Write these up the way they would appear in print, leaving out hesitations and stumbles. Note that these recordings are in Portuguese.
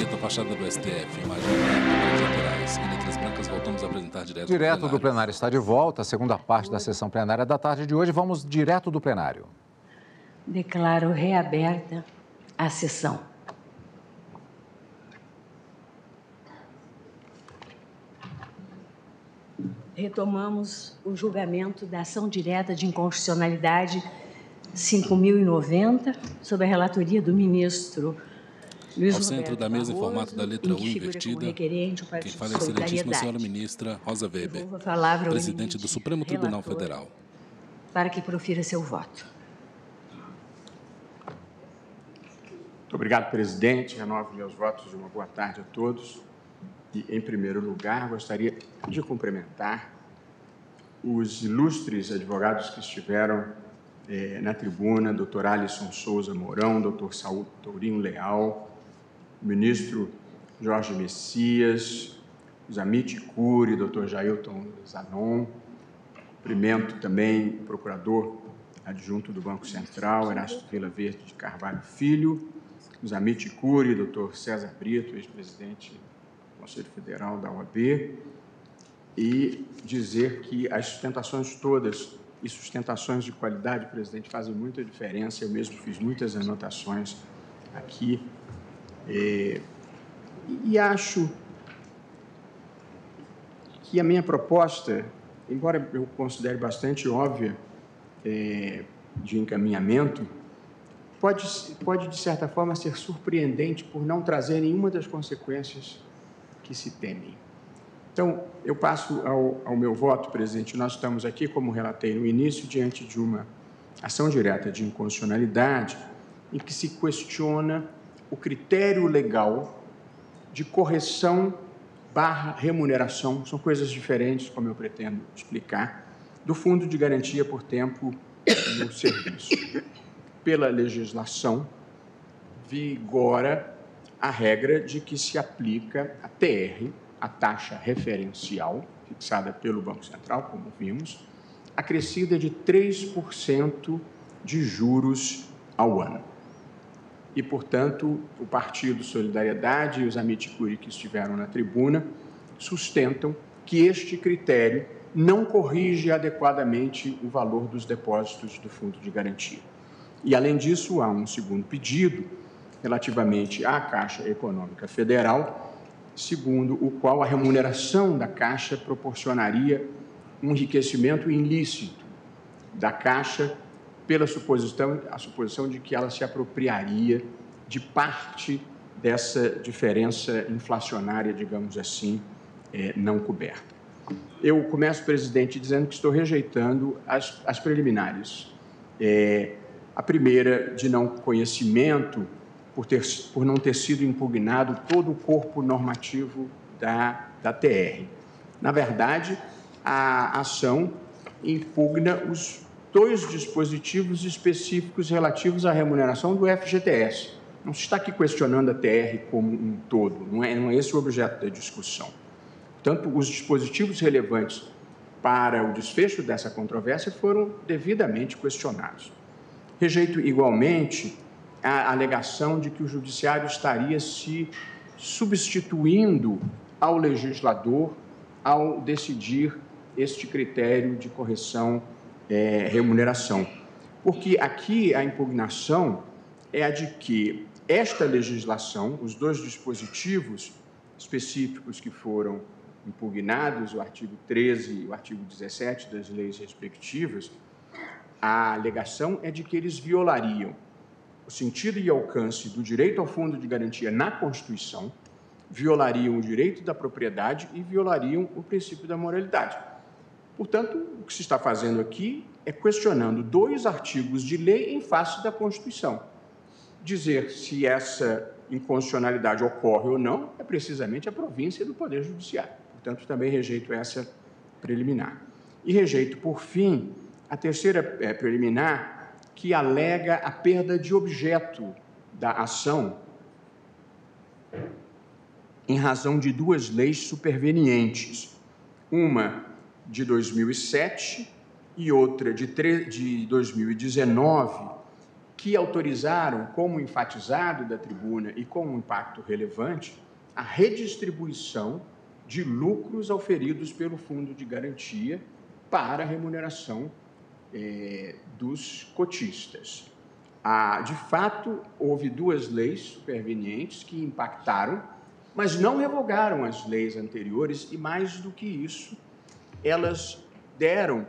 Barreto, a fachada do STF, imagem de laterais. Em letras brancas, voltamos a apresentar direto do plenário está de volta, a segunda parte da sessão plenária da tarde de hoje. Vamos direto do plenário. Declaro reaberta a sessão. Retomamos o julgamento da ação direta de inconstitucionalidade 5.090, sob a relatoria do ministro Luiz Ao Roberto centro da mesa, em Barroso, formato da letra U em que figura como invertida, requerente o quem Partido fala é a excelentíssima senhora Solidariedade. ministra Rosa Weber, Devolvo a palavra ao presidente eminente do Supremo Tribunal relator, Federal. para que profira seu voto. Muito obrigado, presidente. Renovo meus votos de uma boa tarde a todos. E, em primeiro lugar, gostaria de cumprimentar os ilustres advogados que estiveram na tribuna, doutor Alisson Souza Mourão, doutor Saúl Tourinho Leal, o ministro Jorge Messias, os Amit Cury, doutor Jailton Zanon. Cumprimento também o procurador adjunto do Banco Central, Erasto Vila Verde de Carvalho Filho, os Amit Cury, doutor César Brito, ex-presidente do Conselho Federal da OAB, e dizer que as sustentações todas e sustentações de qualidade, presidente, fazem muita diferença. Eu mesmo fiz muitas anotações aqui e acho que a minha proposta, embora eu considere bastante óbvia de encaminhamento, pode, de certa forma, ser surpreendente por não trazer nenhuma das consequências que se temem. Então, eu passo ao meu voto, presidente. Nós estamos aqui, como relatei no início, diante de uma ação direta de inconstitucionalidade em que se questiona o critério legal de correção / remuneração, são coisas diferentes, como eu pretendo explicar, do Fundo de Garantia por Tempo no Serviço. Pela legislação, vigora a regra de que se aplica a TR, a taxa referencial, fixada pelo Banco Central, como vimos, acrescida de 3% de juros ao ano. E, portanto, o Partido Solidariedade e os Amit Cury que estiveram na tribuna sustentam que este critério não corrige adequadamente o valor dos depósitos do Fundo de Garantia. E, além disso, há um segundo pedido relativamente à Caixa Econômica Federal, segundo o qual a remuneração da Caixa proporcionaria um enriquecimento ilícito da Caixa pela suposição de que ela se apropriaria de parte dessa diferença inflacionária, digamos assim, não coberta. Eu começo, presidente, dizendo que estou rejeitando as preliminares. A primeira, de não conhecimento, por não ter sido impugnado todo o corpo normativo da TR. Na verdade, a ação impugna os 2 dispositivos específicos relativos à remuneração do FGTS. Não se está aqui questionando a TR como um todo, não é esse o objeto da discussão. Portanto, os dispositivos relevantes para o desfecho dessa controvérsia foram devidamente questionados. Rejeito igualmente a alegação de que o Judiciário estaria se substituindo ao legislador ao decidir este critério de correção remuneração. Porque aqui a impugnação é a de que esta legislação, os 2 dispositivos específicos que foram impugnados, o artigo 13 e o artigo 17 das leis respectivas, a alegação é de que eles violariam o sentido e alcance do direito ao fundo de garantia na Constituição, violariam o direito da propriedade e violariam o princípio da moralidade. Portanto, o que se está fazendo aqui é questionando 2 artigos de lei em face da Constituição. Dizer se essa inconstitucionalidade ocorre ou não é precisamente a província do Poder Judiciário. Portanto, também rejeito essa preliminar. E rejeito, por fim, a terceira preliminar, que alega a perda de objeto da ação em razão de 2 leis supervenientes, uma de 2007 e outra de 2019, que autorizaram, como enfatizado da tribuna e com um impacto relevante, a redistribuição de lucros auferidos pelo Fundo de Garantia para a remuneração dos cotistas. De fato, houve 2 leis supervenientes que impactaram, mas não revogaram as leis anteriores e, mais do que isso, elas deram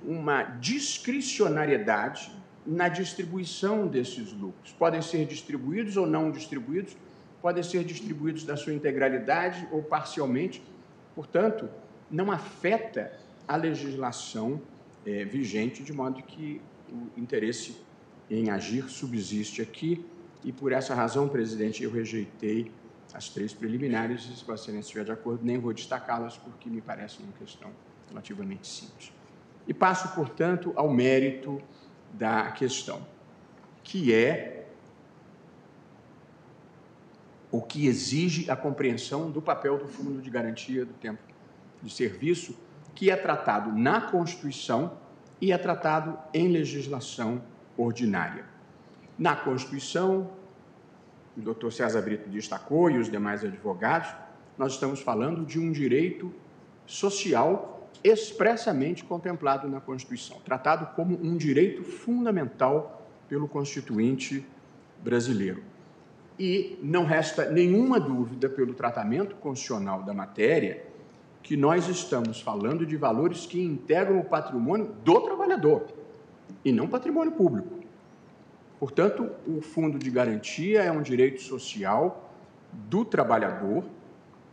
uma discricionariedade na distribuição desses lucros. Podem ser distribuídos ou não distribuídos, podem ser distribuídos na sua integralidade ou parcialmente, portanto, não afeta a legislação vigente, de modo que o interesse em agir subsiste aqui, e por essa razão, presidente, eu rejeitei as 3 preliminares, e se Vossa Excelência estiver de acordo, nem vou destacá-las, porque me parece uma questão relativamente simples. E passo, portanto, ao mérito da questão, que é o que exige a compreensão do papel do Fundo de Garantia do Tempo de Serviço, que é tratado na Constituição e é tratado em legislação ordinária. Na Constituição, o doutor César Brito destacou, e os demais advogados, nós estamos falando de um direito social expressamente contemplado na Constituição, tratado como um direito fundamental pelo Constituinte brasileiro. E não resta nenhuma dúvida, pelo tratamento constitucional da matéria, que nós estamos falando de valores que integram o patrimônio do trabalhador e não patrimônio público. Portanto, o Fundo de Garantia é um direito social do trabalhador,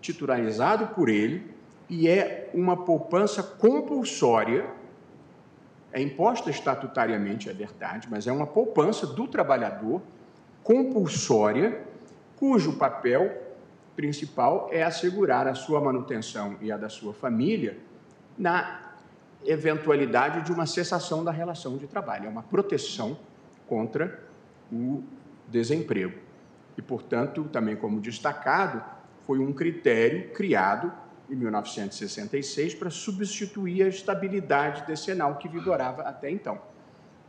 titularizado por ele, e é uma poupança compulsória, é imposta estatutariamente, é verdade, mas é uma poupança do trabalhador compulsória, cujo papel principal é assegurar a sua manutenção e a da sua família na eventualidade de uma cessação da relação de trabalho. É uma proteção contra o desemprego. E, portanto, também como destacado, foi um critério criado em 1966 para substituir a estabilidade decenal que vigorava até então.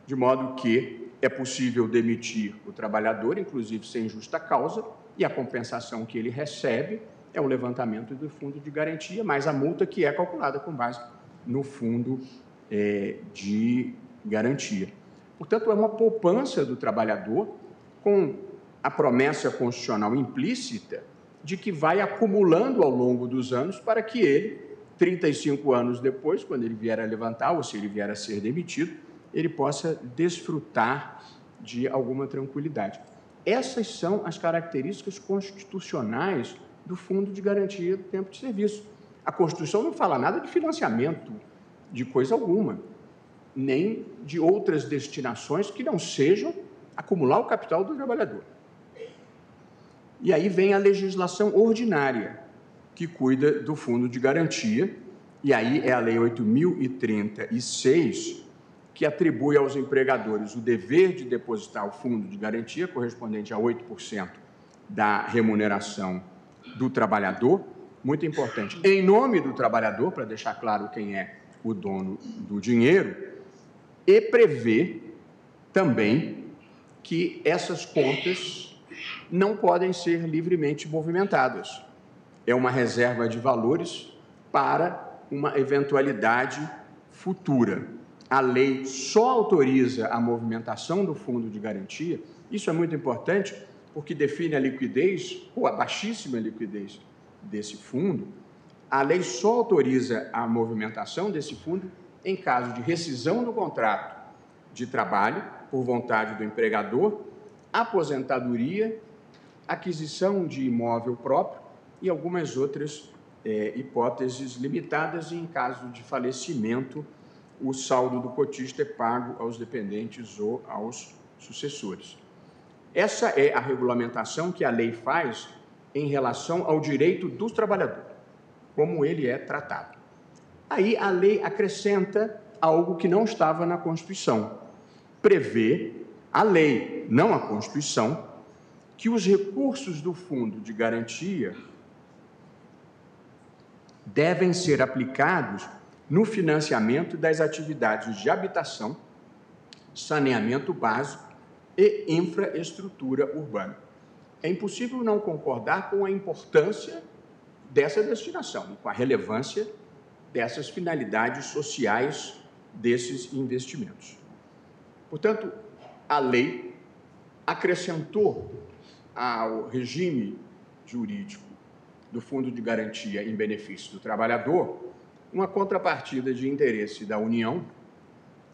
De modo que é possível demitir o trabalhador, inclusive sem justa causa, e a compensação que ele recebe é o levantamento do fundo de garantia, mais a multa que é calculada com base no fundo de garantia. Portanto, é uma poupança do trabalhador com a promessa constitucional implícita de que vai acumulando ao longo dos anos para que ele, 35 anos depois, quando ele vier a levantar ou se ele vier a ser demitido, ele possa desfrutar de alguma tranquilidade. Essas são as características constitucionais do Fundo de Garantia do Tempo de Serviço. A Constituição não fala nada de financiamento de coisa alguma, nem de outras destinações que não sejam acumular o capital do trabalhador. E aí vem a legislação ordinária, que cuida do Fundo de Garantia, e aí é a Lei 8.036, que atribui aos empregadores o dever de depositar o Fundo de Garantia, correspondente a 8% da remuneração do trabalhador, muito importante, em nome do trabalhador, para deixar claro quem é o dono do dinheiro, e prevê também que essas contas não podem ser livremente movimentadas. É uma reserva de valores para uma eventualidade futura. A lei só autoriza a movimentação do fundo de garantia. Isso é muito importante porque define a liquidez, ou a baixíssima liquidez desse fundo. A lei só autoriza a movimentação desse fundo em caso de rescisão do contrato de trabalho por vontade do empregador, aposentadoria, aquisição de imóvel próprio e algumas outras hipóteses limitadas, e em caso de falecimento, o saldo do cotista é pago aos dependentes ou aos sucessores. Essa é a regulamentação que a lei faz em relação ao direito do trabalhador, como ele é tratado. Aí a lei acrescenta algo que não estava na Constituição. Prevê a lei, não a Constituição, que os recursos do Fundo de Garantia devem ser aplicados no financiamento das atividades de habitação, saneamento básico e infraestrutura urbana. É impossível não concordar com a importância dessa destinação, com a relevância dessas finalidades sociais desses investimentos. Portanto, a lei acrescentou ao regime jurídico do Fundo de Garantia em benefício do trabalhador uma contrapartida de interesse da União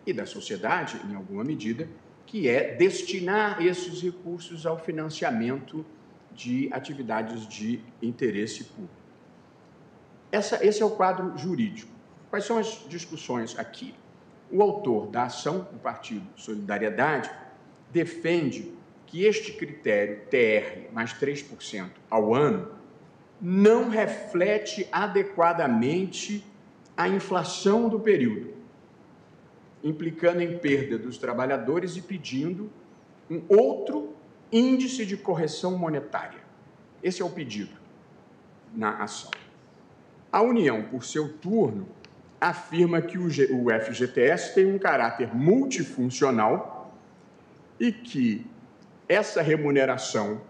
e da sociedade, em alguma medida, que é destinar esses recursos ao financiamento de atividades de interesse público. Esse é o quadro jurídico. Quais são as discussões aqui? O autor da ação, o Partido Solidariedade, defende que este critério TR mais 3% ao ano não reflete adequadamente a inflação do período, implicando em perda dos trabalhadores e pedindo um outro índice de correção monetária. Esse é o pedido na ação. A União, por seu turno, afirma que o FGTS tem um caráter multifuncional e que essa remuneração,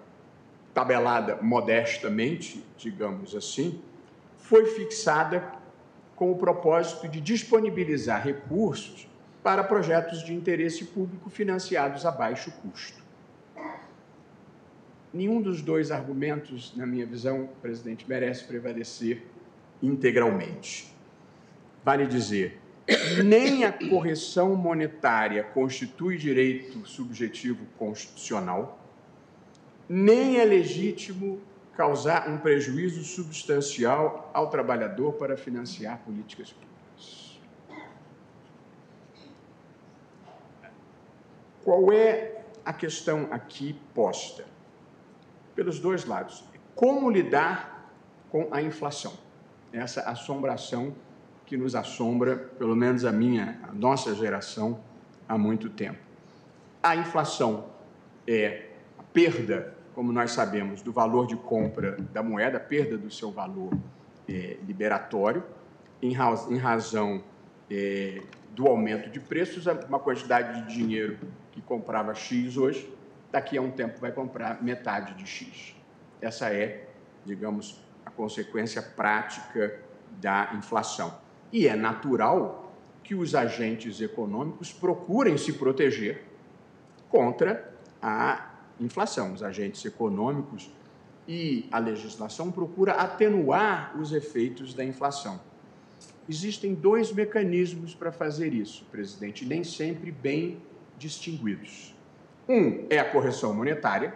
tabelada modestamente, digamos assim, foi fixada com o propósito de disponibilizar recursos para projetos de interesse público financiados a baixo custo. Nenhum dos dois argumentos, na minha visão, presidente, merece prevalecer integralmente. Vale dizer, nem a correção monetária constitui direito subjetivo constitucional, nem é legítimo causar um prejuízo substancial ao trabalhador para financiar políticas públicas. Qual é a questão aqui posta? Pelos dois lados. Como lidar com a inflação? Essa assombração que nos assombra, pelo menos a nossa geração, há muito tempo. A inflação é a perda, como nós sabemos, do valor de compra da moeda, a perda do seu valor liberatório, em razão do aumento de preços. Uma quantidade de dinheiro que comprava X hoje, daqui a um tempo vai comprar metade de X. Essa é, digamos, a consequência prática da inflação. E é natural que os agentes econômicos procurem se proteger contra a inflação. Os agentes econômicos e a legislação procura atenuar os efeitos da inflação. Existem dois mecanismos para fazer isso, presidente, nem sempre bem distinguidos. Um é a correção monetária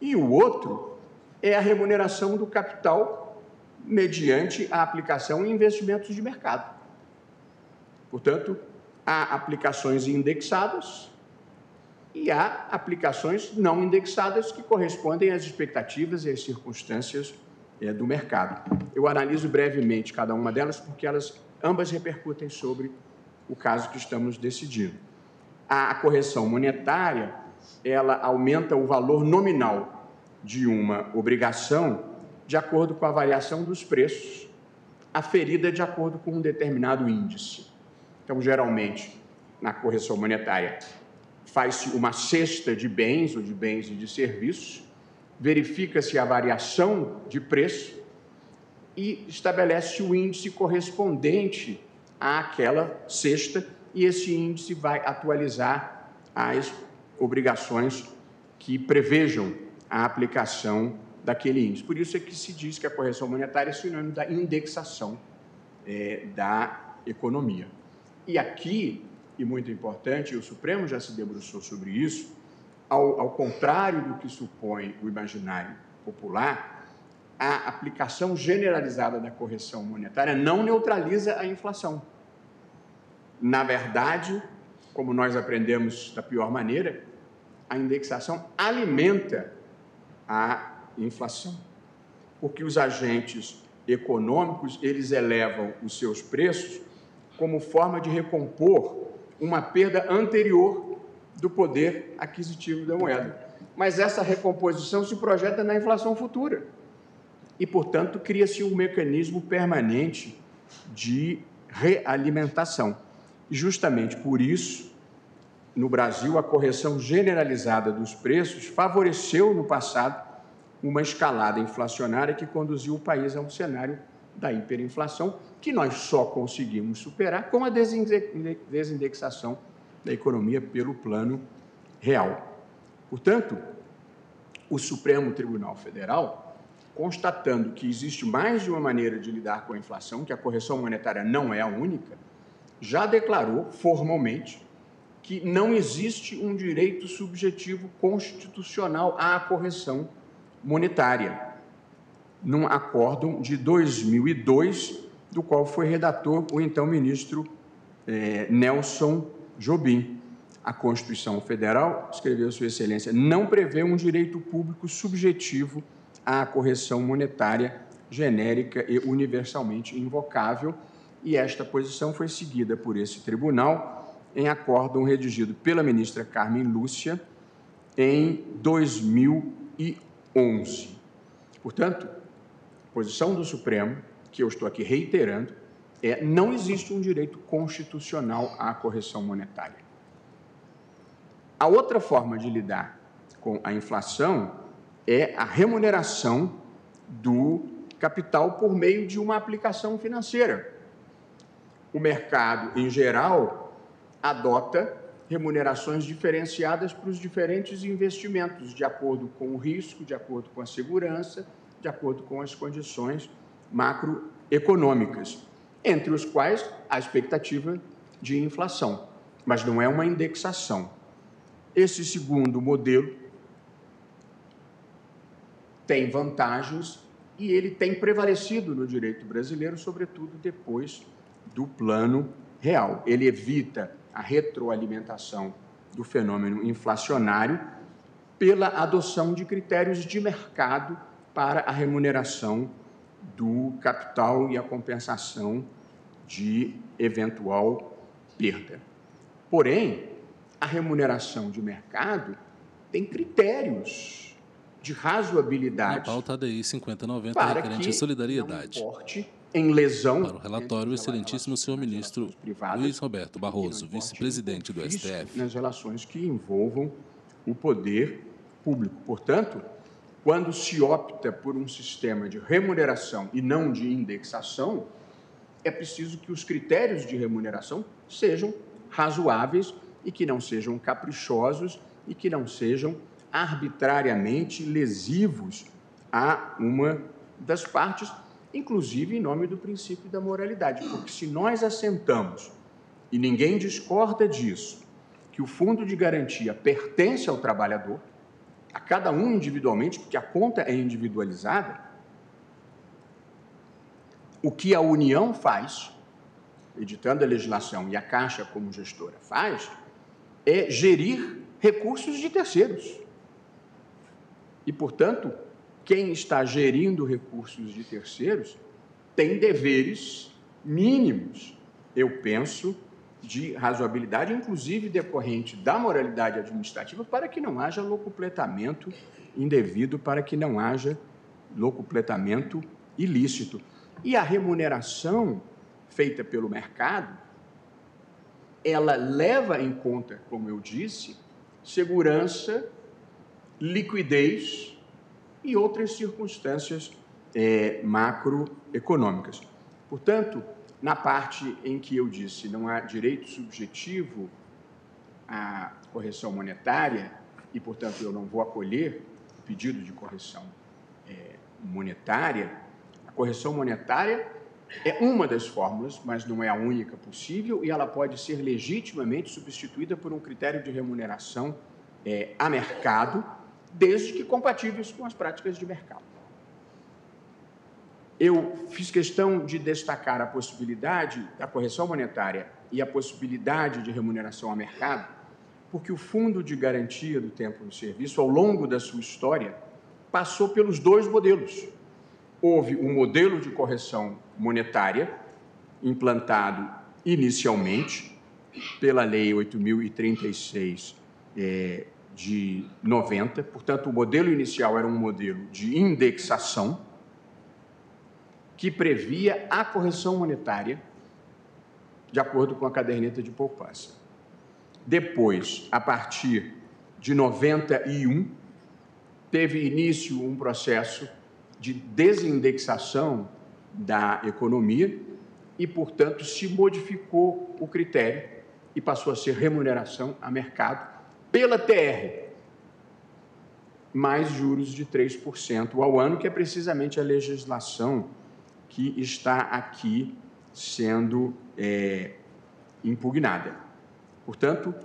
e o outro é a remuneração do capital mediante a aplicação em investimentos de mercado. Portanto, há aplicações indexadas e há aplicações não indexadas que correspondem às expectativas e às circunstâncias do mercado. Eu analiso brevemente cada uma delas porque elas ambas repercutem sobre o caso que estamos decidindo. A correção monetária, ela aumenta o valor nominal de uma obrigação de acordo com a variação dos preços, aferida de acordo com um determinado índice. Então, geralmente, na correção monetária, faz-se uma cesta de bens ou de bens e de serviços, verifica-se a variação de preço e estabelece o índice correspondente àquela cesta, e esse índice vai atualizar as obrigações que prevejam a aplicação daquele índice. Por isso é que se diz que a correção monetária é sinônimo da indexação da economia. E aqui, e muito importante, o Supremo já se debruçou sobre isso, ao contrário do que supõe o imaginário popular, a aplicação generalizada da correção monetária não neutraliza a inflação. Na verdade, como nós aprendemos da pior maneira, a indexação alimenta a inflação, porque os agentes econômicos, eles elevam os seus preços como forma de recompor uma perda anterior do poder aquisitivo da moeda. Mas essa recomposição se projeta na inflação futura e, portanto, cria-se um mecanismo permanente de realimentação. E justamente por isso, no Brasil, a correção generalizada dos preços favoreceu, no passado, uma escalada inflacionária que conduziu o país a um cenário da hiperinflação, que nós só conseguimos superar com a desindexação da economia pelo Plano Real. Portanto, o Supremo Tribunal Federal, constatando que existe mais de uma maneira de lidar com a inflação, que a correção monetária não é a única, já declarou formalmente que não existe um direito subjetivo constitucional à correção monetária, num acórdão de 2002, do qual foi redator o então ministro Nelson Jobim. A Constituição Federal, escreveu Sua Excelência, não prevê um direito público subjetivo à correção monetária genérica e universalmente invocável, e esta posição foi seguida por esse tribunal em acórdão redigido pela ministra Carmen Lúcia em 2011. Portanto, a posição do Supremo, que eu estou aqui reiterando, é: não existe um direito constitucional à correção monetária. A outra forma de lidar com a inflação é a remuneração do capital por meio de uma aplicação financeira. O mercado, em geral, adota remunerações diferenciadas para os diferentes investimentos, de acordo com o risco, de acordo com a segurança, de acordo com as condições macroeconômicas, entre os quais a expectativa de inflação, mas não é uma indexação. Esse segundo modelo tem vantagens e ele tem prevalecido no direito brasileiro, sobretudo depois do Plano Real. Ele evita a retroalimentação do fenômeno inflacionário pela adoção de critérios de mercado para a remuneração do capital e a compensação de eventual perda. Porém, a remuneração de mercado tem critérios de razoabilidade. Na pauta ADI 5090, para referente à solidariedade. Não importe em lesão. Para o relatório, o excelentíssimo senhor ministro Luiz Roberto Barroso, vice-presidente do STF. Nas relações que envolvam o poder público. Portanto, quando se opta por um sistema de remuneração e não de indexação, é preciso que os critérios de remuneração sejam razoáveis e que não sejam caprichosos e que não sejam arbitrariamente lesivos a uma das partes, inclusive em nome do princípio da moralidade. Porque se nós assentamos, e ninguém discorda disso, que o fundo de garantia pertence ao trabalhador, a cada um individualmente, porque a conta é individualizada, o que a União faz, editando a legislação, e a Caixa como gestora faz, é gerir recursos de terceiros. E, portanto, quem está gerindo recursos de terceiros tem deveres mínimos, eu penso, de razoabilidade, inclusive decorrente da moralidade administrativa, para que não haja locupletamento indevido, para que não haja locupletamento ilícito. E a remuneração feita pelo mercado, ela leva em conta, como eu disse, segurança, liquidez e outras circunstâncias macroeconômicas. Portanto, na parte em que eu disse não há direito subjetivo à correção monetária e, portanto, eu não vou acolher o pedido de correção monetária, a correção monetária é uma das fórmulas, mas não é a única possível, e ela pode ser legitimamente substituída por um critério de remuneração a mercado, desde que compatíveis com as práticas de mercado. Eu fiz questão de destacar a possibilidade da correção monetária e a possibilidade de remuneração a mercado, porque o Fundo de Garantia do Tempo de Serviço, ao longo da sua história, passou pelos dois modelos. Houve um modelo de correção monetária, implantado inicialmente pela Lei 8.036 de 90, portanto, o modelo inicial era um modelo de indexação, que previa a correção monetária de acordo com a caderneta de poupança. Depois, a partir de 91, teve início um processo de desindexação da economia e, portanto, se modificou o critério e passou a ser remuneração a mercado pela TR, mais juros de 3% ao ano, que é precisamente a legislação que está aqui sendo impugnada. Portanto,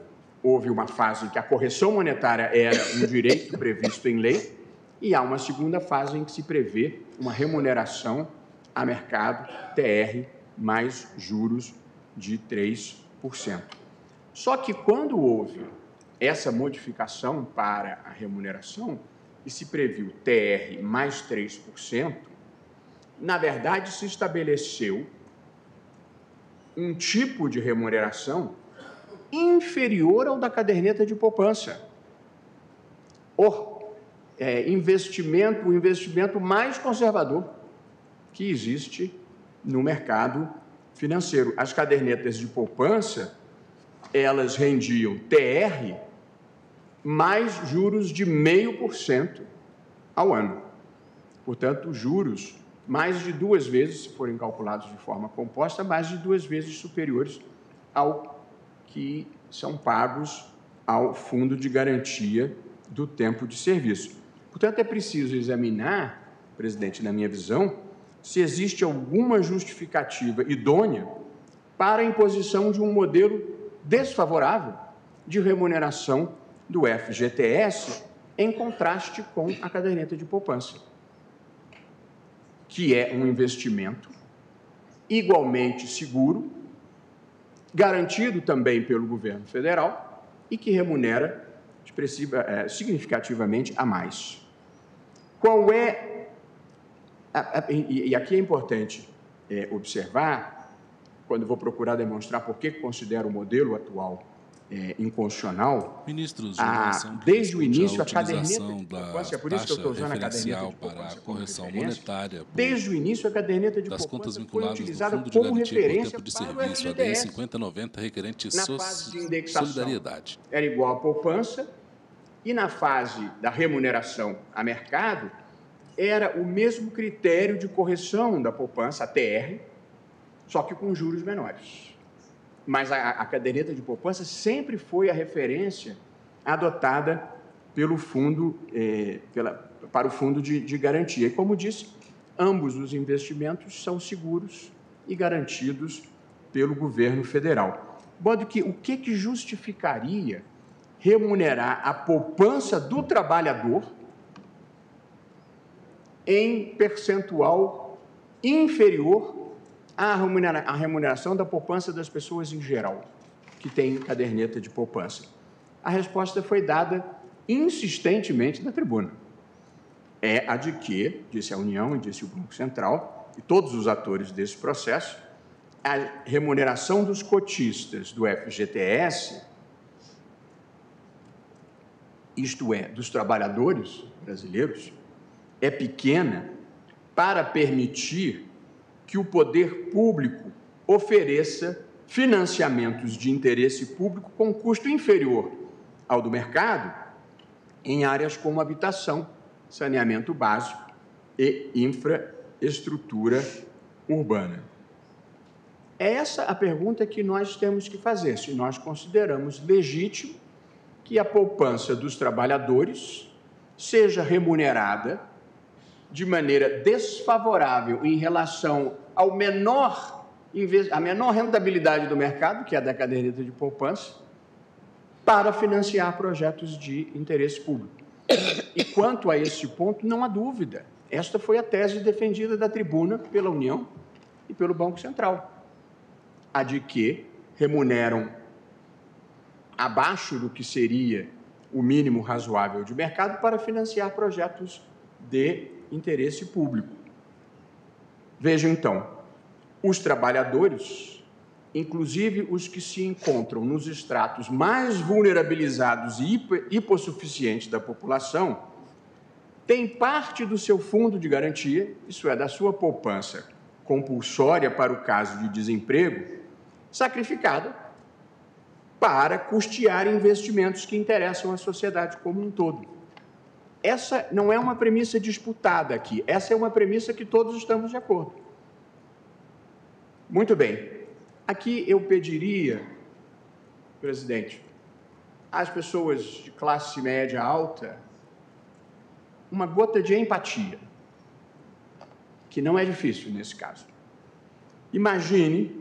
houve uma fase em que a correção monetária era um direito previsto em lei e há uma segunda fase em que se prevê uma remuneração a mercado TR mais juros de 3%. Só que quando houve essa modificação para a remuneração e se previu TR mais 3%, na verdade se estabeleceu um tipo de remuneração inferior ao da caderneta de poupança. O investimento mais conservador que existe no mercado financeiro. As cadernetas de poupança, elas rendiam TR mais juros de 0,5% ao ano. Portanto, juros mais de 2 vezes, se forem calculados de forma composta, mais de 2 vezes superiores ao que são pagos ao Fundo de Garantia do Tempo de Serviço. Portanto, é preciso examinar, presidente, na minha visão, se existe alguma justificativa idônea para a imposição de um modelo desfavorável de remuneração do FGTS em contraste com a caderneta de poupança, que é um investimento igualmente seguro, garantido também pelo governo federal e que remunera significativamente a mais. Qual é, e aqui é importante observar, quando vou procurar demonstrar por que considero o modelo atual inconstitucional, Ministros, desde o início a caderneta de da poupança, é por isso que eu estou usando a caderneta de para poupança a como correção referência, monetária desde o início a caderneta de das contas poupança foi vinculadas no utilizada Fundo de como Garantia por referência Tempo de para o Serviço, a DEI FGTS. 5090, requerente Na fase de indexação, solidariedade. era igual à poupança, e na fase da remuneração a mercado, era o mesmo critério de correção da poupança, a TR, só que com juros menores. Mas a caderneta de poupança sempre foi a referência adotada pelo fundo, para o Fundo de Garantia. E, como disse, ambos os investimentos são seguros e garantidos pelo governo federal. De modo que o que justificaria remunerar a poupança do trabalhador em percentual inferior à remuneração da poupança das pessoas em geral, que têm caderneta de poupança? A resposta foi dada insistentemente na tribuna. É a de que, disse a União e disse o Banco Central, e todos os atores desse processo, a remuneração dos cotistas do FGTS, isto é, dos trabalhadores brasileiros, é pequena para permitir que o poder público ofereça financiamentos de interesse público com custo inferior ao do mercado em áreas como habitação, saneamento básico e infraestrutura urbana. É essa a pergunta que nós temos que fazer, se nós consideramos legítimo que a poupança dos trabalhadores seja remunerada de maneira desfavorável em relação à menor rentabilidade do mercado, que é a da caderneta de poupança, para financiar projetos de interesse público. E quanto a esse ponto, não há dúvida. Esta foi a tese defendida da tribuna pela União e pelo Banco Central, a de que remuneram abaixo do que seria o mínimo razoável de mercado para financiar projetos de interesse público. Vejam, então, os trabalhadores, inclusive os que se encontram nos estratos mais vulnerabilizados e hipossuficientes da população, têm parte do seu fundo de garantia, isso é, da sua poupança compulsória para o caso de desemprego, sacrificada para custear investimentos que interessam à sociedade como um todo. Essa não é uma premissa disputada aqui, essa é uma premissa que todos estamos de acordo. Muito bem. Aqui eu pediria, presidente, às pessoas de classe média alta, uma gota de empatia, que não é difícil nesse caso. Imagine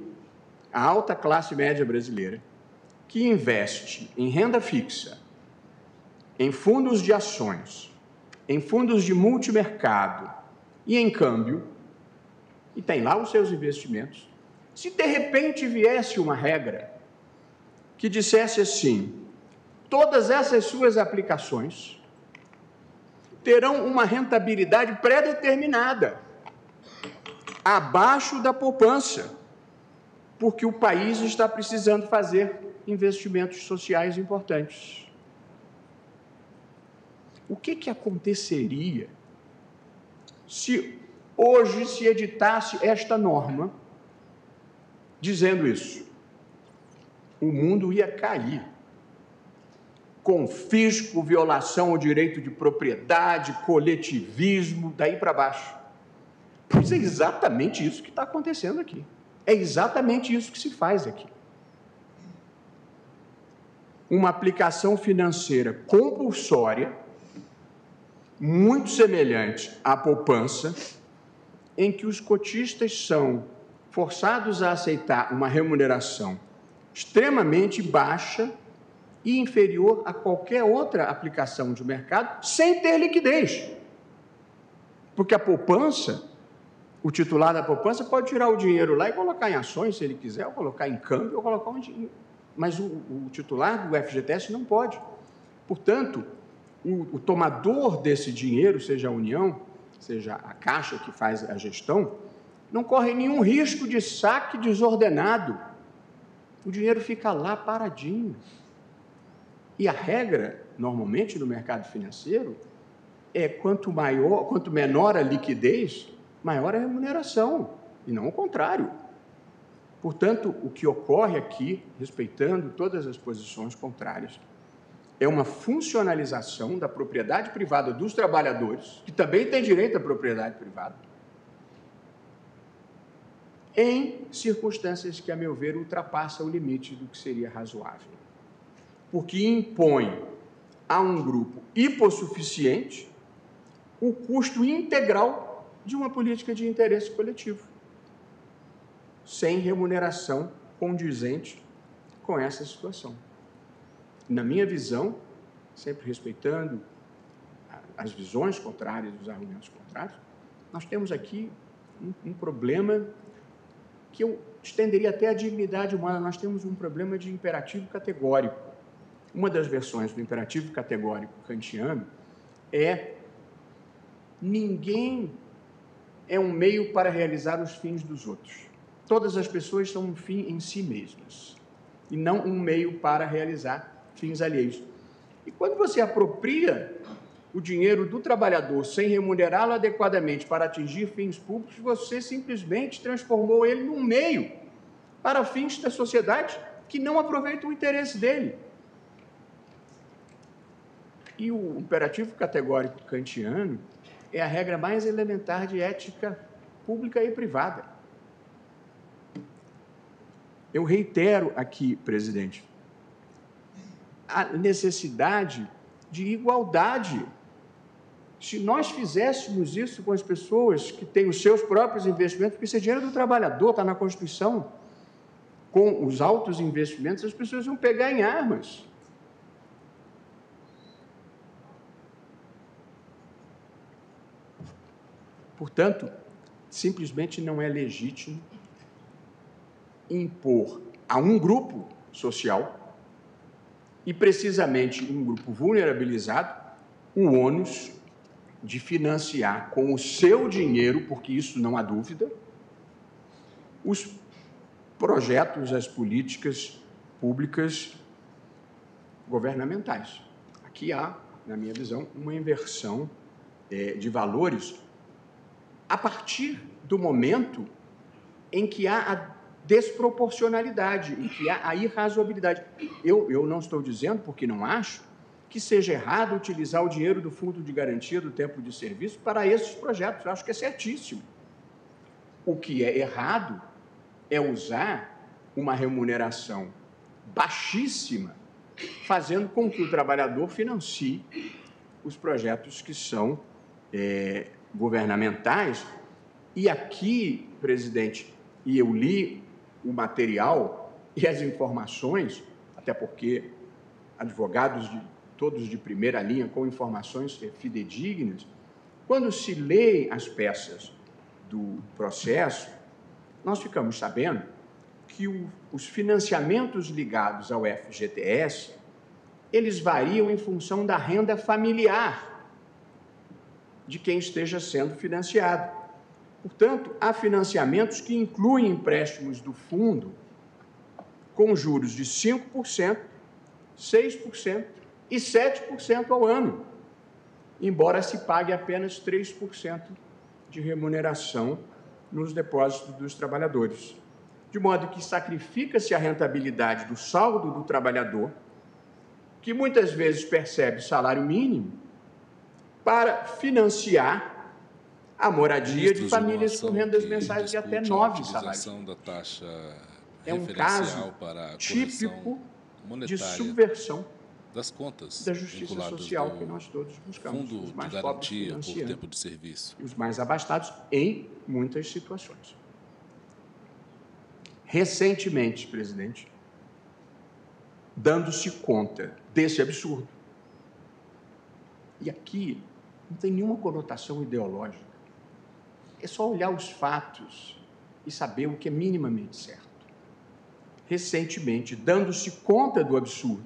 a alta classe média brasileira que investe em renda fixa, em fundos de ações, em fundos de multimercado e em câmbio, e tem lá os seus investimentos. Se de repente viesse uma regra que dissesse assim: todas essas suas aplicações terão uma rentabilidade pré-determinada, abaixo da poupança, porque o país está precisando fazer investimentos sociais importantes. O que aconteceria se hoje se editasse esta norma dizendo isso? O mundo ia cair. Confisco, violação ao direito de propriedade, coletivismo, daí para baixo. Pois é exatamente isso que está acontecendo aqui. É exatamente isso que se faz aqui. Uma aplicação financeira compulsória, muito semelhante à poupança, em que os cotistas são forçados a aceitar uma remuneração extremamente baixa e inferior a qualquer outra aplicação de mercado, sem ter liquidez. Porque a poupança, o titular da poupança pode tirar o dinheiro lá e colocar em ações, se ele quiser, ou colocar em câmbio, ou colocar onde... Mas o titular do FGTS não pode. Portanto, o tomador desse dinheiro, seja a União, seja a Caixa que faz a gestão, não corre nenhum risco de saque desordenado. O dinheiro fica lá paradinho. E a regra, normalmente, no mercado financeiro, é quanto menor a liquidez, maior a remuneração, e não o contrário. Portanto, o que ocorre aqui, respeitando todas as posições contrárias, é uma funcionalização da propriedade privada dos trabalhadores, que também têm direito à propriedade privada, em circunstâncias que, a meu ver, ultrapassam o limite do que seria razoável. Porque impõe a um grupo hipossuficiente o custo integral de uma política de interesse coletivo, sem remuneração condizente com essa situação. Na minha visão, sempre respeitando as visões contrárias, os argumentos contrários, nós temos aqui um problema que eu estenderia até a dignidade humana. Nós temos um problema de imperativo categórico. Uma das versões do imperativo categórico kantiano é: ninguém é um meio para realizar os fins dos outros. Todas as pessoas são um fim em si mesmas, e não um meio para realizar fins alheios. E quando você apropria o dinheiro do trabalhador sem remunerá-lo adequadamente para atingir fins públicos, você simplesmente transformou ele num meio para fins da sociedade que não aproveitam o interesse dele. E o imperativo categórico kantiano é a regra mais elementar de ética pública e privada. Eu reitero aqui, presidente, a necessidade de igualdade. Se nós fizéssemos isso com as pessoas que têm os seus próprios investimentos, porque esse é dinheiro do trabalhador, está na Constituição, com os altos investimentos, as pessoas vão pegar em armas. Portanto, simplesmente não é legítimo impor a um grupo social, e precisamente um grupo vulnerabilizado, o ônus de financiar com o seu dinheiro, porque isso não há dúvida, os projetos, as políticas públicas governamentais. Aqui há, na minha visão, uma inversão de valores a partir do momento em que há a desproporcionalidade, em que há a irrazoabilidade. Eu não estou dizendo, porque não acho, que seja errado utilizar o dinheiro do Fundo de Garantia do Tempo de Serviço para esses projetos. Eu acho que é certíssimo. O que é errado é usar uma remuneração baixíssima, fazendo com que o trabalhador financie os projetos que são governamentais. E aqui, presidente, e eu li o material e as informações, até porque advogados todos de primeira linha, com informações fidedignas, quando se lê as peças do processo, nós ficamos sabendo que os financiamentos ligados ao FGTS, eles variam em função da renda familiar de quem esteja sendo financiado. Portanto, há financiamentos que incluem empréstimos do fundo com juros de 5%, 6% e 7% ao ano, embora se pague apenas 3% de remuneração nos depósitos dos trabalhadores. De modo que sacrifica-se a rentabilidade do saldo do trabalhador, que muitas vezes percebe salário mínimo, para financiar a moradia de famílias com rendas mensais de até 9 salários. Da taxa é um caso típico de subversão das contas da justiça social que nós todos buscamos. Fundo os mais de Garantia por Tempo de Serviço. E os mais abastados em muitas situações. Recentemente, presidente, dando-se conta desse absurdo, e aqui não tem nenhuma conotação ideológica, é só olhar os fatos e saber o que é minimamente certo. Recentemente, dando-se conta do absurdo,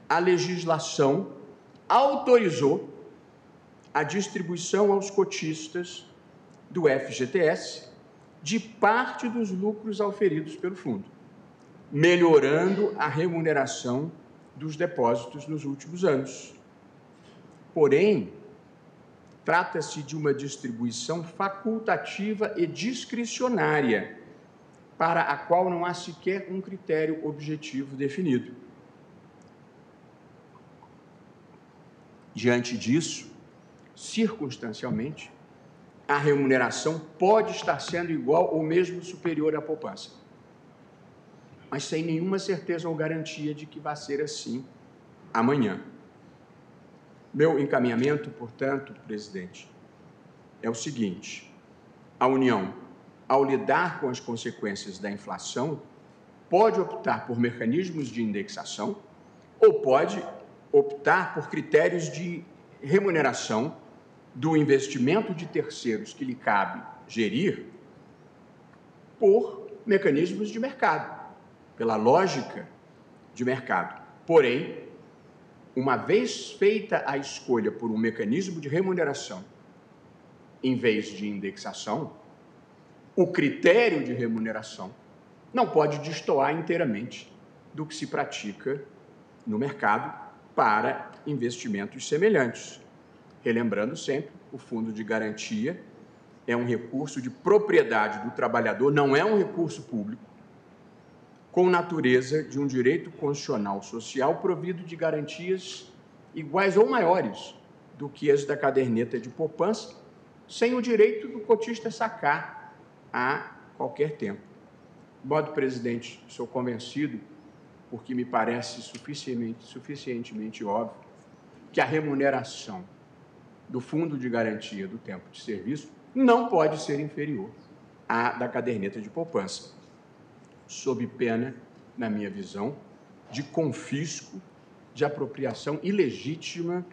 a legislação autorizou a distribuição aos cotistas do FGTS de parte dos lucros auferidos pelo fundo, melhorando a remuneração dos depósitos nos últimos anos. Porém, trata-se de uma distribuição facultativa e discricionária, para a qual não há sequer um critério objetivo definido. Diante disso, circunstancialmente, a remuneração pode estar sendo igual ou mesmo superior à poupança, mas sem nenhuma certeza ou garantia de que vai ser assim amanhã. Meu encaminhamento, portanto, presidente, é o seguinte: a União, ao lidar com as consequências da inflação, pode optar por mecanismos de indexação ou pode optar por critérios de remuneração do investimento de terceiros que lhe cabe gerir por mecanismos de mercado, pela lógica de mercado. Porém, uma vez feita a escolha por um mecanismo de remuneração em vez de indexação, o critério de remuneração não pode destoar inteiramente do que se pratica no mercado para investimentos semelhantes. Relembrando sempre, o Fundo de Garantia é um recurso de propriedade do trabalhador, não é um recurso público, com natureza de um direito constitucional social provido de garantias iguais ou maiores do que as da caderneta de poupança, sem o direito do cotista sacar a qualquer tempo. De modo, presidente, sou convencido, porque me parece suficientemente óbvio, que a remuneração do Fundo de Garantia do Tempo de Serviço não pode ser inferior à da caderneta de poupança, sob pena, na minha visão, de confisco, de apropriação ilegítima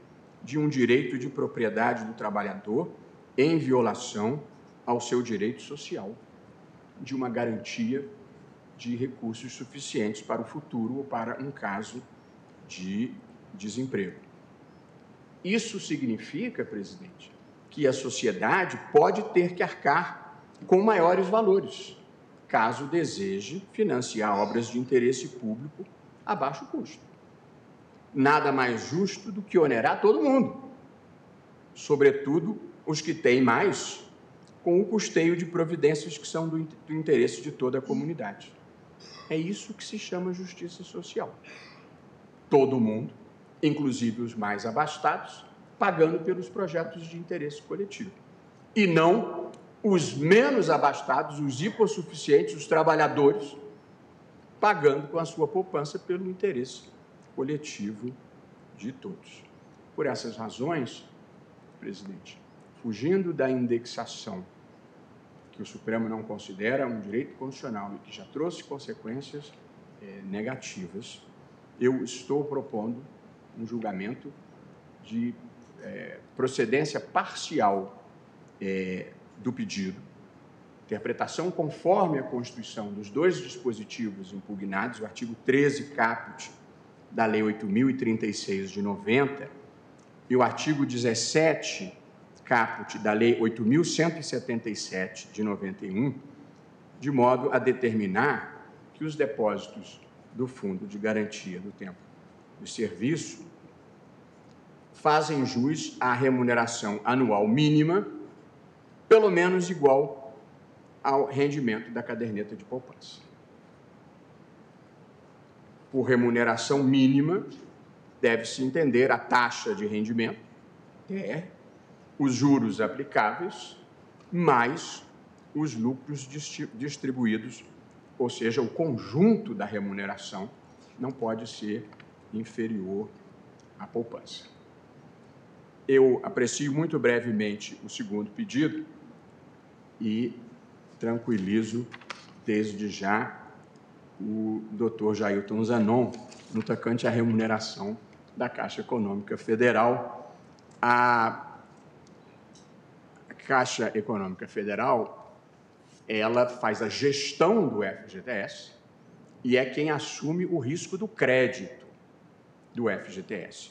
de um direito de propriedade do trabalhador em violação ao seu direito social, de uma garantia de recursos suficientes para o futuro ou para um caso de desemprego. Isso significa, presidente, que a sociedade pode ter que arcar com maiores valores, caso deseje financiar obras de interesse público a baixo custo. Nada mais justo do que onerar todo mundo, sobretudo os que têm mais, com o custeio de providências que são do interesse de toda a comunidade. É isso que se chama justiça social. Todo mundo, inclusive os mais abastados, pagando pelos projetos de interesse coletivo. E não os menos abastados, os hipossuficientes, os trabalhadores, pagando com a sua poupança pelo interesse coletivo de todos. Por essas razões, presidente, fugindo da indexação, que o Supremo não considera um direito constitucional e que já trouxe consequências negativas, eu estou propondo um julgamento de procedência parcial do pedido, interpretação conforme a Constituição dos dois dispositivos impugnados, o artigo 13 caput da Lei 8.036 de 90 e o artigo 17 caput da Lei 8.177 de 91, de modo a determinar que os depósitos do Fundo de Garantia do Tempo de Serviço fazem jus à remuneração anual mínima, pelo menos igual ao rendimento da caderneta de poupança. Por remuneração mínima, deve-se entender a taxa de rendimento, TR, os juros aplicáveis, mais os lucros distribuídos, ou seja, o conjunto da remuneração não pode ser inferior à poupança. Eu aprecio muito brevemente o segundo pedido e tranquilizo desde já o doutor Jailton Zanon no tocante à remuneração da Caixa Econômica Federal. A Caixa Econômica Federal, ela faz a gestão do FGTS e é quem assume o risco do crédito do FGTS.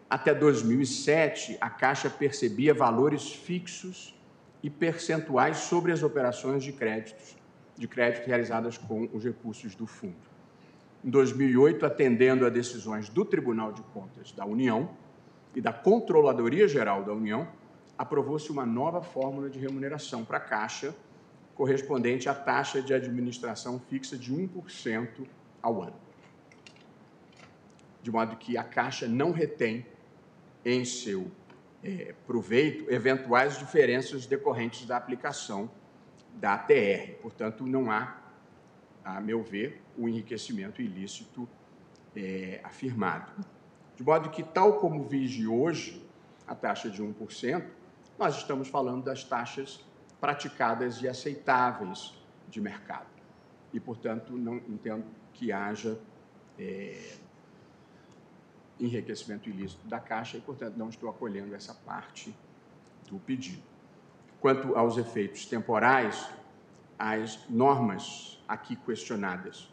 Até 2007, a Caixa percebia valores fixos e percentuais sobre as operações de crédito realizadas com os recursos do fundo. Em 2008, atendendo a decisões do Tribunal de Contas da União e da Controladoria Geral da União, aprovou-se uma nova fórmula de remuneração para a Caixa, correspondente à taxa de administração fixa de 1% ao ano. De modo que a Caixa não retém em seu proveito eventuais diferenças decorrentes da aplicação da ATR. Portanto, não há, a meu ver, o enriquecimento ilícito afirmado. De modo que, tal como vige hoje a taxa de 1%, nós estamos falando das taxas praticadas e aceitáveis de mercado. E, portanto, não entendo que haja enriquecimento ilícito da Caixa e, portanto, não estou acolhendo essa parte do pedido. Quanto aos efeitos temporais, as normas aqui questionadas,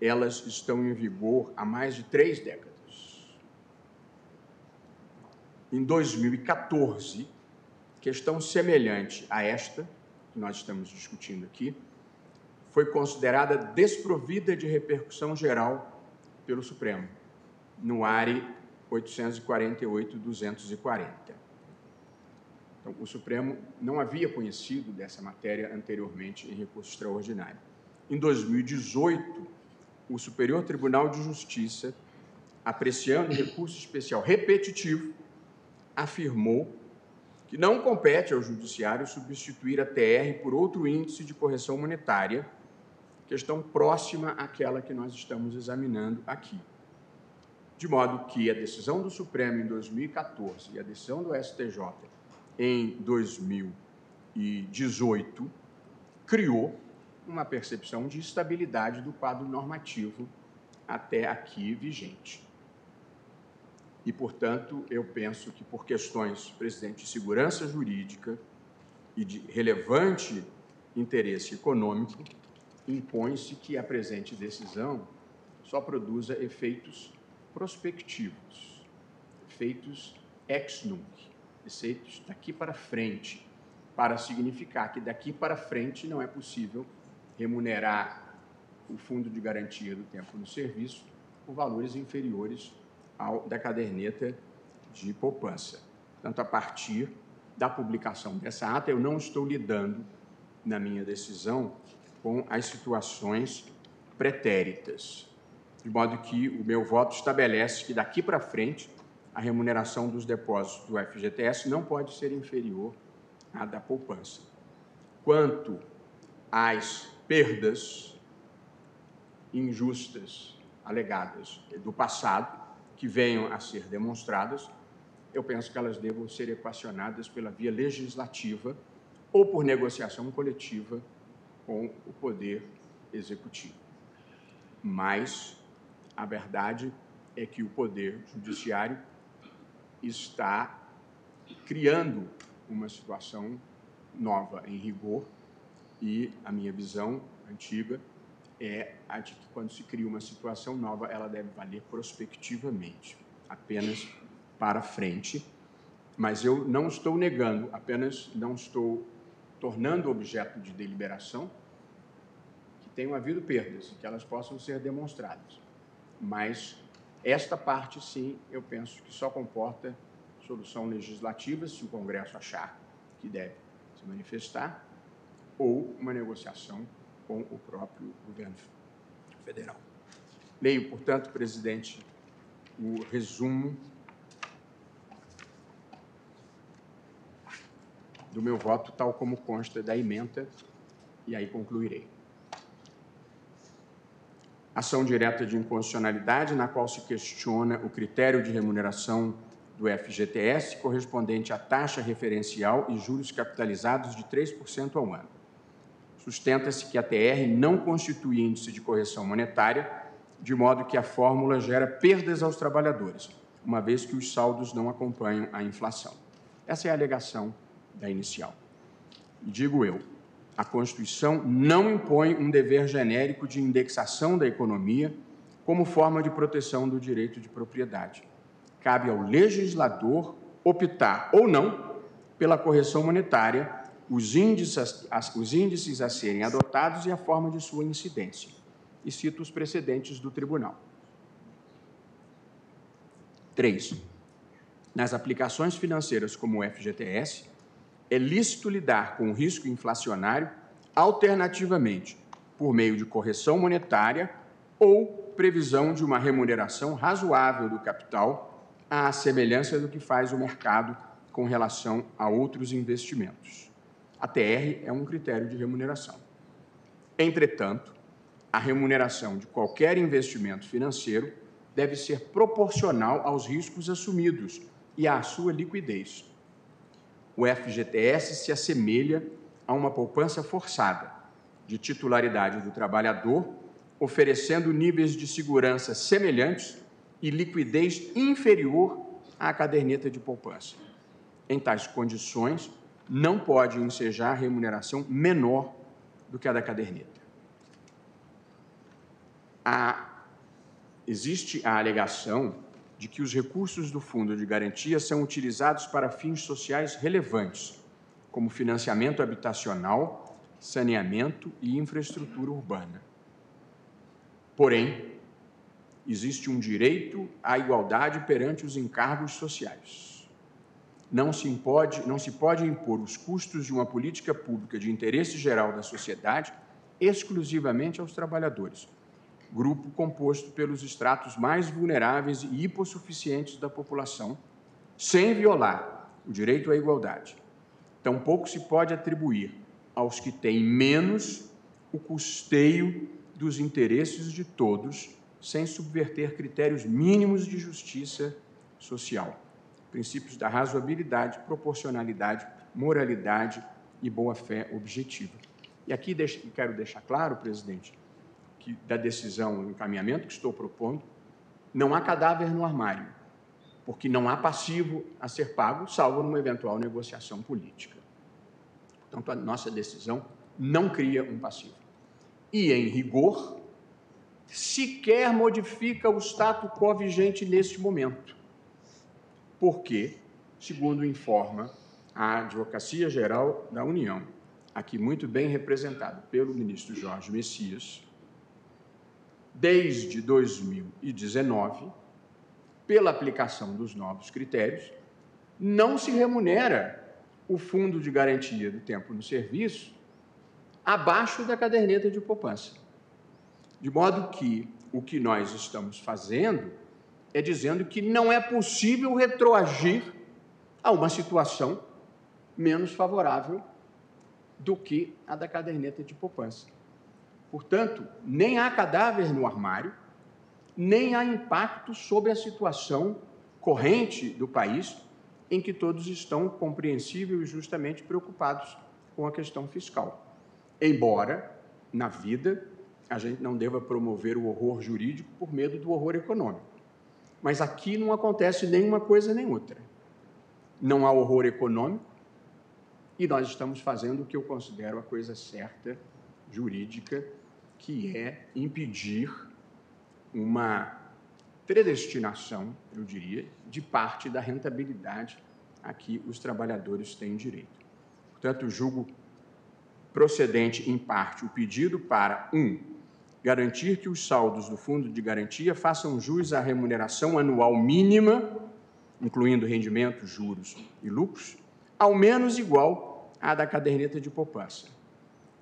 elas estão em vigor há mais de 3 décadas. Em 2014, questão semelhante a esta, que nós estamos discutindo aqui, foi considerada desprovida de repercussão geral pelo Supremo, no ARE 848-240. Então, o Supremo não havia conhecido dessa matéria anteriormente em recurso extraordinário. Em 2018, o Superior Tribunal de Justiça, apreciando recurso especial repetitivo, afirmou que não compete ao Judiciário substituir a TR por outro índice de correção monetária, questão próxima àquela que nós estamos examinando aqui. De modo que a decisão do Supremo em 2014 e a decisão do STJ em 2018 criou uma percepção de estabilidade do quadro normativo até aqui vigente. E, portanto, eu penso que, por questões, presidente, de segurança jurídica e de relevante interesse econômico, impõe-se que a presente decisão só produza efeitos prospectivos, efeitos ex nunc, efeitos daqui para frente, para significar que daqui para frente não é possível remunerar o Fundo de Garantia do Tempo no Serviço por valores inferiores ao da caderneta de poupança. Portanto, a partir da publicação dessa ata, eu não estou lidando, na minha decisão, com as situações pretéritas, de modo que o meu voto estabelece que, daqui para frente, a remuneração dos depósitos do FGTS não pode ser inferior à da poupança. Quanto às perdas injustas, alegadas do passado, que venham a ser demonstradas, eu penso que elas devam ser equacionadas pela via legislativa ou por negociação coletiva com o Poder Executivo. Mas a verdade é que o Poder Judiciário está criando uma situação nova em rigor e a minha visão antiga é a de que, quando se cria uma situação nova, ela deve valer prospectivamente, apenas para frente. Mas eu não estou negando, apenas não estou tornando objeto de deliberação que tenham havido perdas e que elas possam ser demonstradas. Mas esta parte, sim, eu penso que só comporta solução legislativa, se o Congresso achar que deve se manifestar, ou uma negociação com o próprio governo federal. Leio, portanto, presidente, o resumo do meu voto, tal como consta da ementa, e aí concluirei. Ação direta de inconstitucionalidade, na qual se questiona o critério de remuneração do FGTS correspondente à taxa referencial e juros capitalizados de 3% ao ano. Sustenta-se que a TR não constitui índice de correção monetária, de modo que a fórmula gera perdas aos trabalhadores, uma vez que os saldos não acompanham a inflação. Essa é a alegação da inicial. E digo eu, a Constituição não impõe um dever genérico de indexação da economia como forma de proteção do direito de propriedade. Cabe ao legislador optar ou não pela correção monetária, os índices a serem adotados e a forma de sua incidência. E cito os precedentes do Tribunal. 3. Nas aplicações financeiras como o FGTS, é lícito lidar com o risco inflacionário alternativamente por meio de correção monetária ou previsão de uma remuneração razoável do capital, à semelhança do que faz o mercado com relação a outros investimentos. A TR é um critério de remuneração. Entretanto, a remuneração de qualquer investimento financeiro deve ser proporcional aos riscos assumidos e à sua liquidez. O FGTS se assemelha a uma poupança forçada, de titularidade do trabalhador, oferecendo níveis de segurança semelhantes e liquidez inferior à caderneta de poupança. Em tais condições, não pode ensejar remuneração menor do que a da caderneta. Existe a alegação de que os recursos do Fundo de Garantia são utilizados para fins sociais relevantes, como financiamento habitacional, saneamento e infraestrutura urbana. Porém, existe um direito à igualdade perante os encargos sociais. Não se pode impor os custos de uma política pública de interesse geral da sociedade exclusivamente aos trabalhadores, grupo composto pelos estratos mais vulneráveis e hipossuficientes da população, sem violar o direito à igualdade. Tampouco se pode atribuir aos que têm menos o custeio dos interesses de todos, sem subverter critérios mínimos de justiça social, princípios da razoabilidade, proporcionalidade, moralidade e boa-fé objetiva. E aqui quero deixar claro, presidente, que da decisão, do encaminhamento que estou propondo, não há cadáver no armário, porque não há passivo a ser pago, salvo numa eventual negociação política. Portanto, a nossa decisão não cria um passivo. E, em rigor, sequer modifica o status quo vigente neste momento, porque, segundo informa a Advocacia Geral da União, aqui muito bem representado pelo ministro Jorge Messias, desde 2019, pela aplicação dos novos critérios, não se remunera o fundo de garantia do tempo no serviço abaixo da caderneta de poupança. De modo que o que nós estamos fazendo é dizendo que não é possível retroagir a uma situação menos favorável do que a da caderneta de poupança. Portanto, nem há cadáver no armário, nem há impacto sobre a situação corrente do país, em que todos estão compreensível e justamente preocupados com a questão fiscal. Embora, na vida, a gente não deva promover o horror jurídico por medo do horror econômico. Mas aqui não acontece nem uma coisa nem outra. Não há horror econômico e nós estamos fazendo o que eu considero a coisa certa, jurídica, que é impedir uma predestinação, eu diria, de parte da rentabilidade a que os trabalhadores têm direito. Portanto, julgo procedente, em parte, o pedido para, garantir que os saldos do Fundo de Garantia façam jus à remuneração anual mínima, incluindo rendimentos, juros e lucros, ao menos igual à da caderneta de poupança.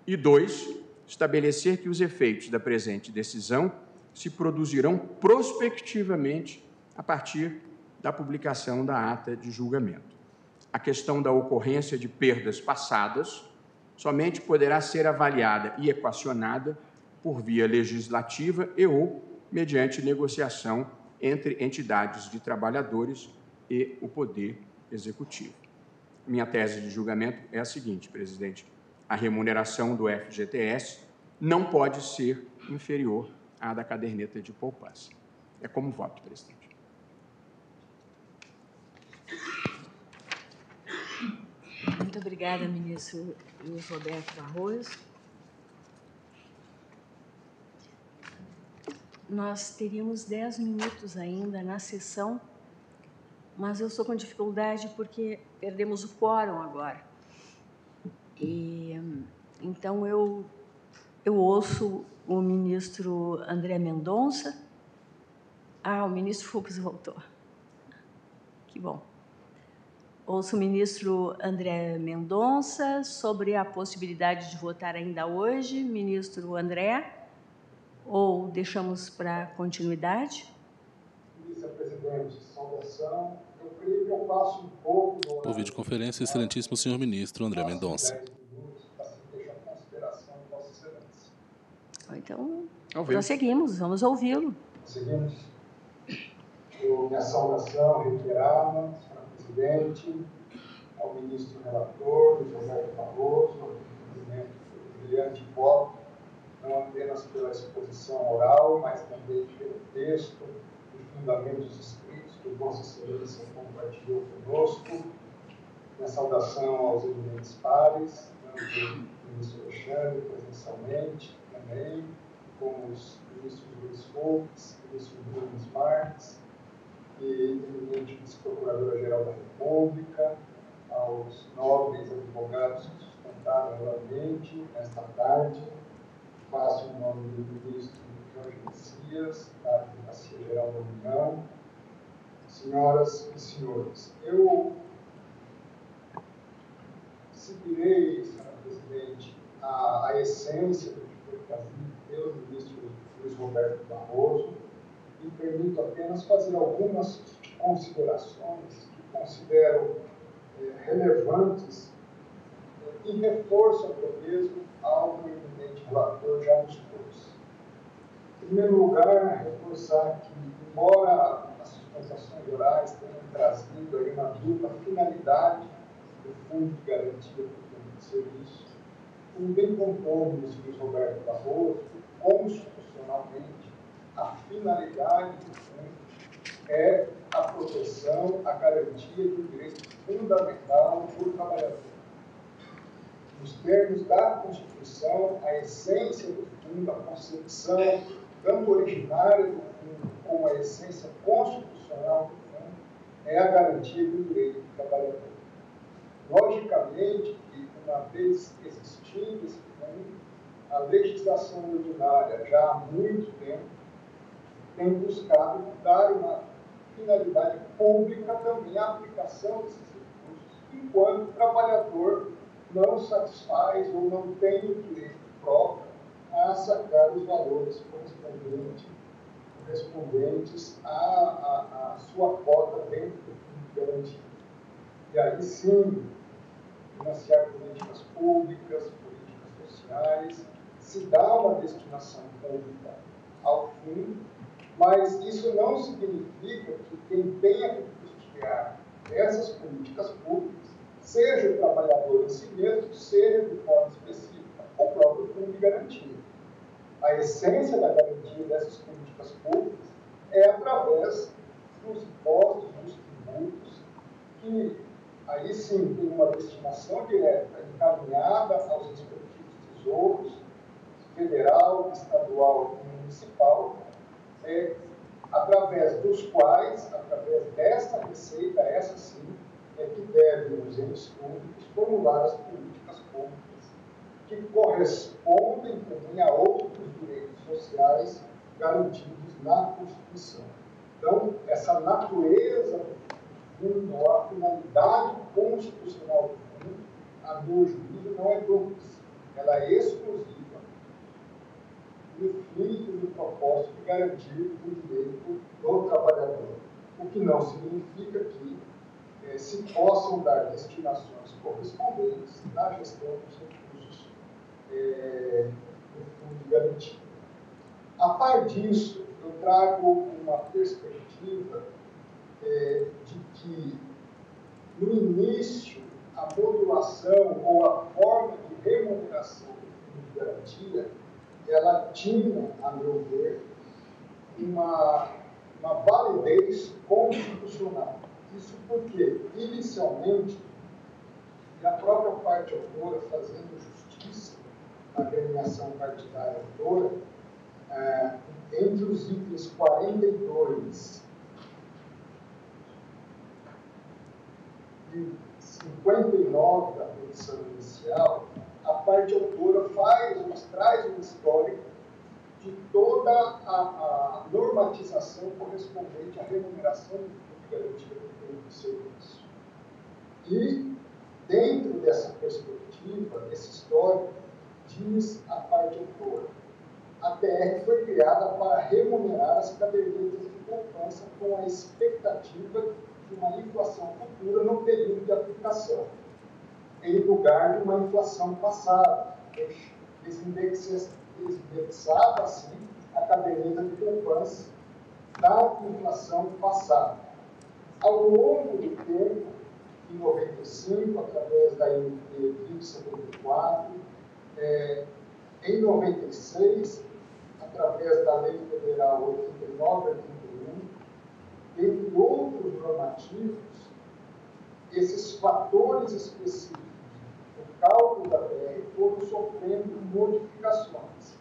E 2, estabelecer que os efeitos da presente decisão se produzirão prospectivamente a partir da publicação da ata de julgamento. A questão da ocorrência de perdas passadas somente poderá ser avaliada e equacionada por via legislativa e ou mediante negociação entre entidades de trabalhadores e o Poder Executivo. Minha tese de julgamento é a seguinte, presidente: a remuneração do FGTS não pode ser inferior à da caderneta de poupança. É como voto, presidente. Muito obrigada, ministro Luiz Roberto Barroso. Nós teríamos 10 minutos ainda na sessão, mas eu estou com dificuldade porque perdemos o quórum agora. Então, eu ouço o ministro André Mendonça. O ministro Fux voltou. Que bom. Ouço o ministro André Mendonça sobre a possibilidade de votar ainda hoje. Ministro André, ou deixamos para continuidade? Vice-presidente, saudação. Eu creio que eu passo um pouco... Por videoconferência, excelentíssimo senhor ministro André Mendonça. 10 minutos para se deixar em consideração de Vossa Excelência. Então, prosseguimos, vamos ouvi-lo. Seguimos. Minha saudação reiterada, senhora presidente, ao ministro relator, Luiz Roberto Barroso, ao presidente do brilhante voto, não apenas pela exposição oral, mas também pelo texto e fundamentos escritos que Vossa Excelência compartilhou conosco. Minha saudação aos eminentes pares, tanto o ministro Alexandre presencialmente também, como os ministros Luiz Fux, ministro Nunes Marques, e eminente vice-procuradora-geral da República, aos nobres advogados que sustentaram novamente nesta tarde. Faço em nome do ministro Jorge Messias, da Advocacia Geral da União. Senhoras e senhores, eu seguirei, senhora presidente, a essência do que foi trazido pelo ministro Luiz Roberto Barroso e permito apenas fazer algumas considerações que considero relevantes e reforço até mesmo ao que o eminente relator já nos trouxe. Em primeiro lugar, reforçar que, embora as sustentações orais tenham trazido aí uma dupla finalidade do Fundo de Garantia do Tempo de Serviço, como bem contou o ministro Luiz Roberto Barroso, constitucionalmente, a finalidade do fundo é a proteção, a garantia de um direito fundamental do trabalhador. Nos termos da Constituição, a essência do fundo, a concepção tanto originária do fundo como a essência constitucional do fundo, é a garantia do direito do trabalhador. Logicamente que, uma vez existindo esse fundo, a legislação ordinária, já há muito tempo, tem buscado dar uma finalidade pública também à aplicação desses recursos enquanto o trabalhador não satisfaz ou não tem o direito próprio a sacar os valores correspondentes à sua cota dentro do fundo de garantia. E aí sim, financiar políticas públicas, políticas sociais, se dá uma destinação pública ao fundo, mas isso não significa que quem tenha que custear essas políticas públicas seja o trabalhador em si mesmo, seja de forma específica o próprio fundo de garantia. A essência da garantia dessas políticas públicas é através dos impostos, dos tributos, que aí sim tem uma destinação direta encaminhada aos respectivos tesouros, federal, estadual e municipal, através dos quais, através desta receita, essa sim, é que devem os entes públicos formular as políticas públicas que correspondem também a outros direitos sociais garantidos na Constituição. Então, essa natureza do fundo, ou a finalidade constitucional do fundo, a meu juízo, não é dúvida, ela é exclusiva no fim do propósito de garantir o direito do trabalhador, o que não significa que se possam dar destinações correspondentes na gestão dos recursos do fundo de garantia. A par disso, eu trago uma perspectiva de que, no início, a modulação ou a forma de remuneração do fundo de garantia, ela tinha, a meu ver, uma validez constitucional. Isso porque, inicialmente, e a própria parte autora, fazendo justiça à agremiação partidária autora, entre os itens 42 e 59 da petição inicial, a parte autora traz um histórico de toda a normatização correspondente à remuneração do fundo de garantia do tempo de serviço. E, dentro dessa perspectiva, desse histórico, diz a parte autora: a TR foi criada para remunerar as cadernetas de poupança com a expectativa de uma inflação futura no período de aplicação, em lugar de uma inflação passada. Desindexava, assim, a caderneta de poupança da inflação passada. Ao longo do tempo, em 95, através da INP 2074, em 96, através da Lei Federal 89/81, entre outros normativos, esses fatores específicos do cálculo da TR foram sofrendo modificações.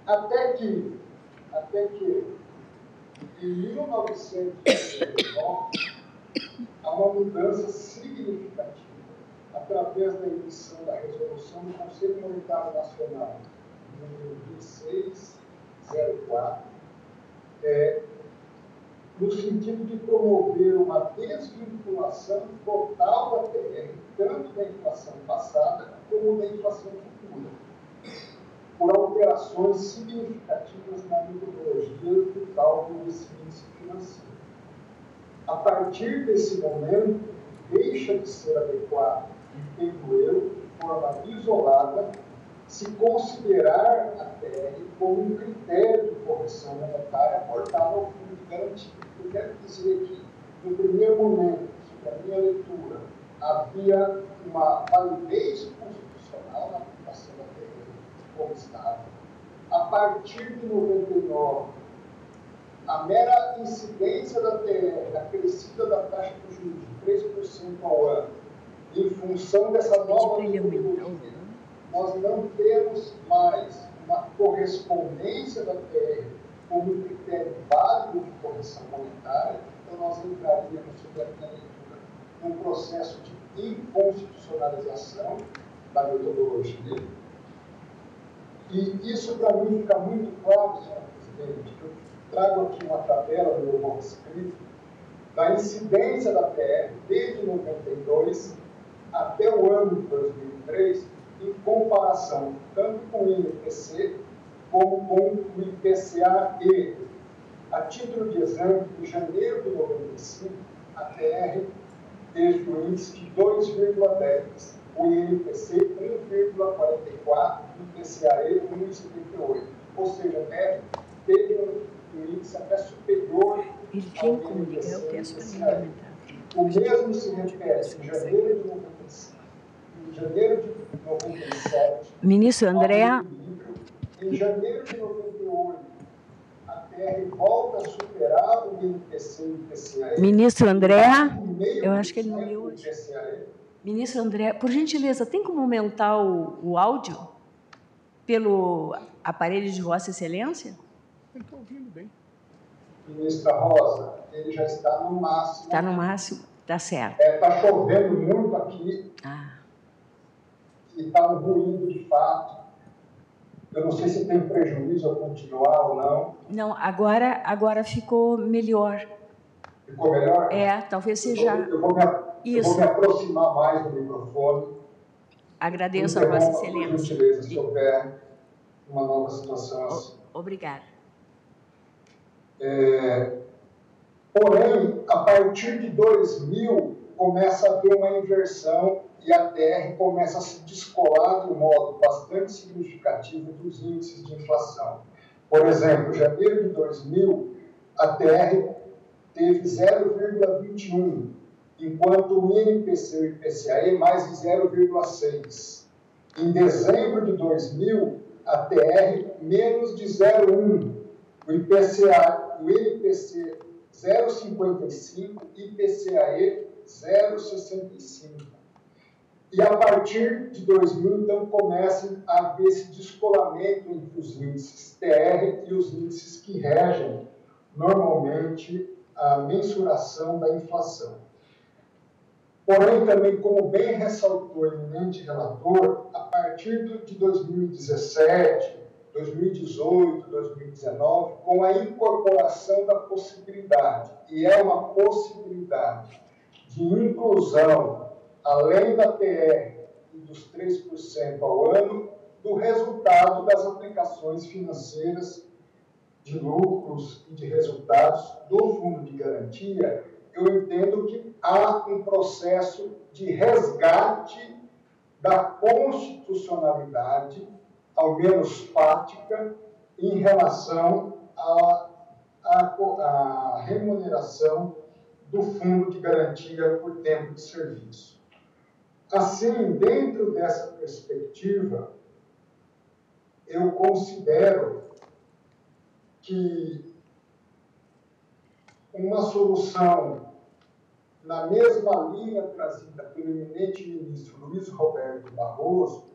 Até que em 1999, há uma mudança significativa através da emissão da resolução do Conselho Monetário Nacional, número 2604, no sentido de promover uma desvinculação total da TR, tanto da inflação passada como da inflação futura, por alterações significativas na metodologia do cálculo desse índice financeiro. A partir desse momento, deixa de ser adequado, entendo eu, de forma isolada, se considerar a TR como um critério de correção monetária aportado ao fundo de garantia. Eu quero dizer que, no primeiro momento, sobre a minha leitura, havia uma validez constitucional na aplicação da TR como Estado. A partir de 99, a mera incidência da TR, a crescida da taxa de juros de 3% ao ano, em função dessa nova metodologia, nós não temos mais uma correspondência da TR como um critério válido de correção monetária, então nós entraríamos, sob a minha leitura, num processo de inconstitucionalização da metodologia. E isso, para mim, fica muito claro, senhor presidente. Eu trago aqui uma tabela do meu escrito da incidência da TR desde 92 até o ano de 2003, em comparação tanto com o INPC como com o IPCA-E. A título de exemplo, em janeiro de 95, a TR teve um índice de 2,10, o INPC 1,44 e o IPCA-E 1,78. Ou seja, a TR teve um índice até superior Ele tinha como ligar, eu peço para ele aumentar. O mesmo se repete em janeiro de 95, em janeiro de 97. Ministro André. Em janeiro de 98, a TR volta a superar o INPC e o IPCA-E. Ministro André, eu acho que ele não leu hoje. IPCA-E. Ministro André, por gentileza, tem como aumentar o áudio pelo aparelho de Vossa Excelência? Ele está ouvindo bem. Ministra Rosa, ele já está no máximo. Está no máximo, está certo. Está chovendo muito aqui. Ah. E está um ruído de fato. Eu não sei se tem prejuízo ao continuar ou não. Não, agora ficou melhor. Ficou melhor? É, talvez seja. Eu vou me aproximar mais do microfone. Agradeço a Vossa Excelência. Por gentileza, se houver uma nova situação assim. Obrigada. Porém, a partir de 2000, começa a haver uma inversão e a TR começa a se descolar de um modo bastante significativo dos índices de inflação. Por exemplo, em janeiro de 2000, a TR teve 0,21, enquanto o INPC e o IPCA-E mais de 0,6. Em dezembro de 2000, a TR menos de 0,1, o INPC 0,55 e IPCA-E 0,65. E a partir de 2000, então, começa a haver esse descolamento entre os índices TR e os índices que regem, normalmente, a mensuração da inflação. Porém, também, como bem ressaltou o eminente relator, a partir de 2017, 2018, 2019, com a incorporação da possibilidade, e é uma possibilidade, de inclusão, além da TR e dos 3% ao ano, do resultado das aplicações financeiras de lucros e de resultados do Fundo de Garantia, eu entendo que há um processo de resgate da constitucionalidade, ao menos fática, em relação à remuneração do Fundo de Garantia por Tempo de Serviço. Assim, dentro dessa perspectiva, eu considero que uma solução na mesma linha trazida pelo eminente ministro Luiz Roberto Barroso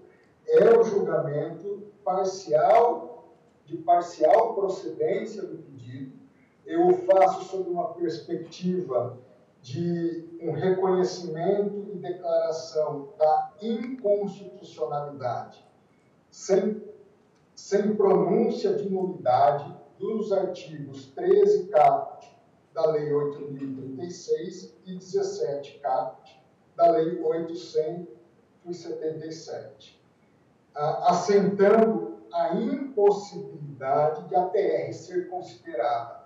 é o julgamento de parcial procedência do pedido. Eu o faço sob uma perspectiva de um reconhecimento e declaração da inconstitucionalidade, sem pronúncia de nulidade dos artigos 13 caput da Lei 8.036 e 17 caput da Lei 877, assentando a impossibilidade de a TR ser considerada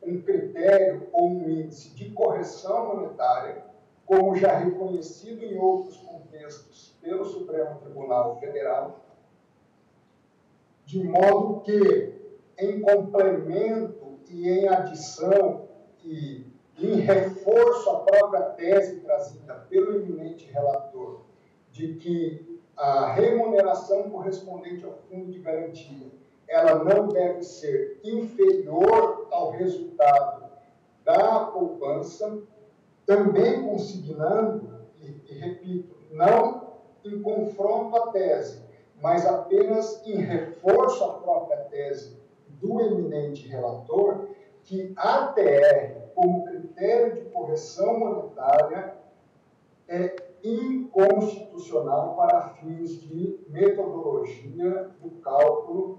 um critério ou um índice de correção monetária, como já reconhecido em outros contextos pelo Supremo Tribunal Federal, de modo que, em complemento e em adição e em reforço à própria tese trazida pelo eminente relator, de que a remuneração correspondente ao Fundo de Garantia ela não deve ser inferior ao resultado da poupança, também consignando, e repito, não em confronto à tese, mas apenas em reforço à própria tese do eminente relator, que a TR, como critério de correção monetária, é inconstitucional para fins de metodologia do cálculo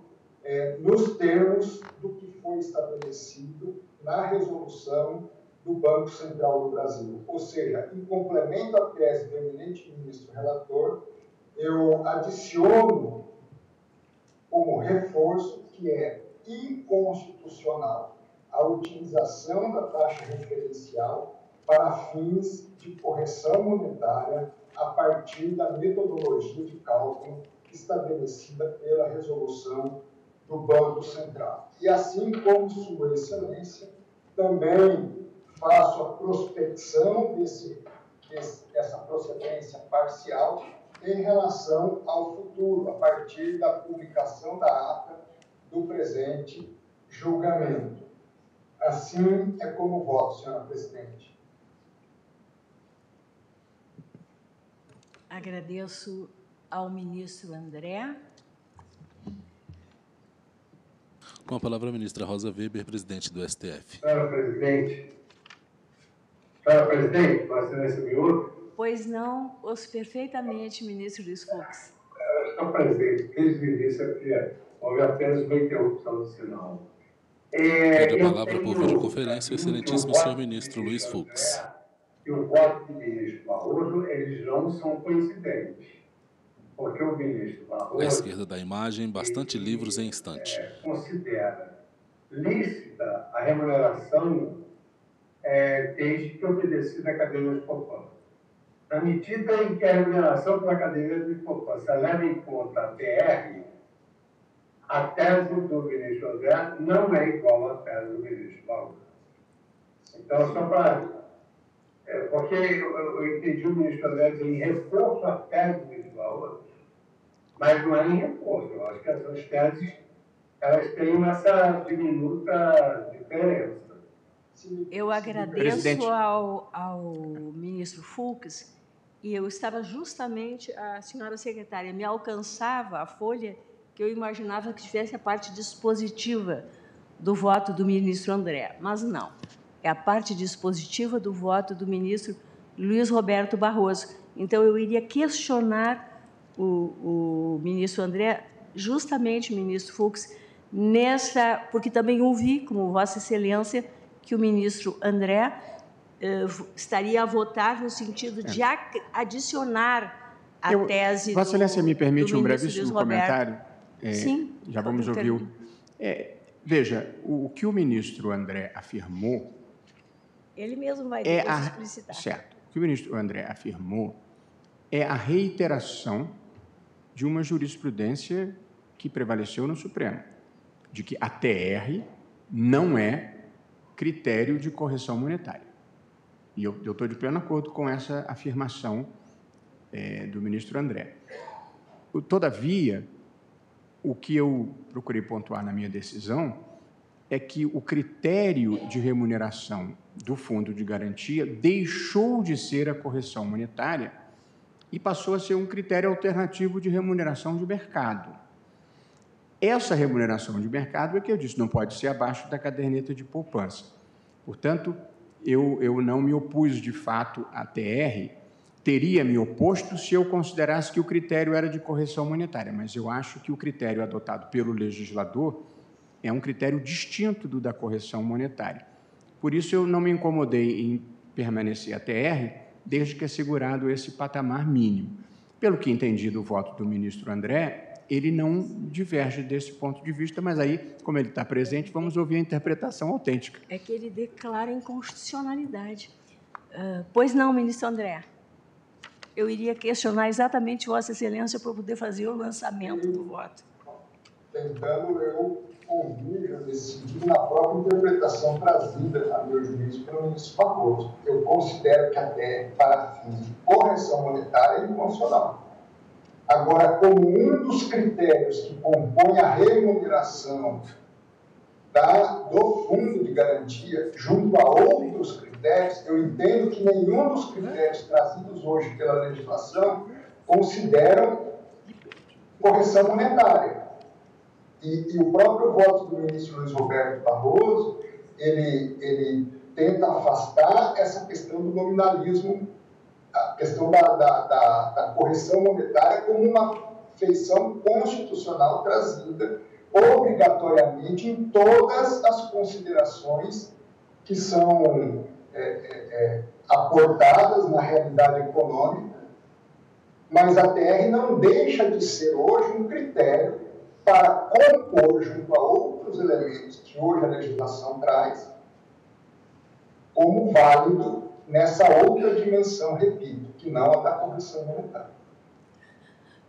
nos termos do que foi estabelecido na resolução do Banco Central do Brasil. Ou seja, em complemento à tese do eminente ministro relator, eu adiciono como reforço que é inconstitucional a utilização da taxa referencial para fins de correção monetária a partir da metodologia de cálculo estabelecida pela resolução do Banco Central. E assim como Sua Excelência, também faço a prospecção dessa procedência parcial em relação ao futuro, a partir da publicação da ata do presente julgamento. Assim é como voto, senhora presidente. Agradeço ao ministro André. Com a palavra a ministra Rosa Weber, presidente do STF. Senhora presidente, Vossa Excelência me ouve? Pois não, ouço perfeitamente, ministro Luiz Fux. Estou presente, desde o início aqui, houve apenas uma interrupção do sinal. Pede a palavra por videoconferência o excelentíssimo senhor ministro Luiz Fux. E o voto do ministro Barroso, eles não são coincidentes. Porque o ministro Barroso... À esquerda da imagem, bastante livros em estante. Considera lícita a remuneração desde que obedecida à cadeia de poupança. Na medida em que a remuneração pela cadeia de poupança leva em conta a TR, a tese do ministro André não é igual à tese do ministro Barroso. Então, só para... porque eu entendi o ministro André dizer em reforço à tese do ministro Barroso, mas não é em reforço. Eu acho que essas teses elas têm essa diminuta diferença. Eu agradeço ao ministro Fux, e eu estava justamente, a senhora secretária me alcançava a folha que eu imaginava que tivesse a parte dispositiva do voto do ministro André, mas não. É a parte dispositiva do voto do ministro Luiz Roberto Barroso. Então, eu iria questionar o ministro André, justamente o ministro Fux, porque também ouvi, como Vossa Excelência, que o ministro André estaria a votar no sentido de adicionar a tese Vossa Excelência me permite um brevíssimo comentário? Sim. Já vamos ouvir. Veja, o que o ministro André afirmou... Ele mesmo vai depois explicitar. Certo. O que o ministro André afirmou é a reiteração de uma jurisprudência que prevaleceu no Supremo, de que a TR não é critério de correção monetária. E eu estou de pleno acordo com essa afirmação do ministro André. Todavia, o que eu procurei pontuar na minha decisão é que o critério de remuneração do fundo de garantia deixou de ser a correção monetária e passou a ser um critério alternativo de remuneração de mercado. Essa remuneração de mercado é que eu disse, não pode ser abaixo da caderneta de poupança. Portanto, eu não me opus de fato à TR, teria me oposto se eu considerasse que o critério era de correção monetária, mas eu acho que o critério adotado pelo legislador é um critério distinto do da correção monetária. Por isso, eu não me incomodei em permanecer a TR, desde que assegurado esse patamar mínimo. Pelo que entendi do voto do ministro André, ele não diverge desse ponto de vista, mas aí, como ele está presente, vamos ouvir a interpretação autêntica. É que ele declara inconstitucionalidade. Pois não, ministro André. Eu iria questionar exatamente Vossa Excelência para poder fazer o lançamento do voto. Tentando eu convívio nesse sentido na própria interpretação trazida a meu juízo pelo ministro Barroso. Eu considero que a TR, para fins de correção monetária, é inconstitucional. Agora, como um dos critérios que compõe a remuneração do fundo de garantia, junto a outros critérios, eu entendo que nenhum dos critérios trazidos hoje pela legislação consideram correção monetária. E o próprio voto do ministro Luiz Roberto Barroso, ele tenta afastar essa questão do nominalismo, a questão da correção monetária como uma feição constitucional trazida obrigatoriamente em todas as considerações que são aportadas na realidade econômica, mas a TR não deixa de ser hoje um critério para compor, junto a outros elementos que hoje a legislação traz, como válido nessa outra dimensão, repito, que não a da correção monetária.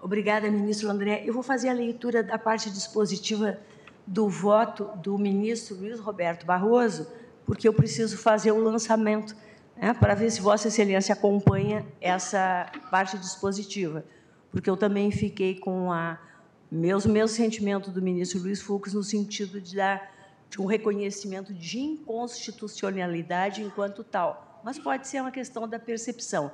Obrigada, ministro André. Eu vou fazer a leitura da parte dispositiva do voto do ministro Luiz Roberto Barroso, porque eu preciso fazer o lançamento, né, para ver se Vossa Excelência acompanha essa parte dispositiva, porque eu também fiquei com o mesmo sentimento do ministro Luiz Fux, no sentido de um reconhecimento de inconstitucionalidade enquanto tal, mas pode ser uma questão da percepção.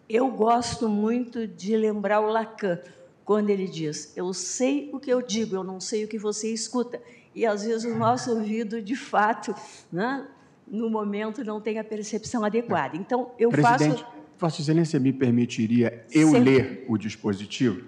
Eu gosto muito de lembrar o Lacan, quando ele diz: eu sei o que eu digo, eu não sei o que você escuta. E, às vezes, o nosso ouvido, de fato, né, no momento, não tem a percepção adequada. Então, eu Presidente, faço... Vossa Excelência me permitiria eu ler o dispositivo?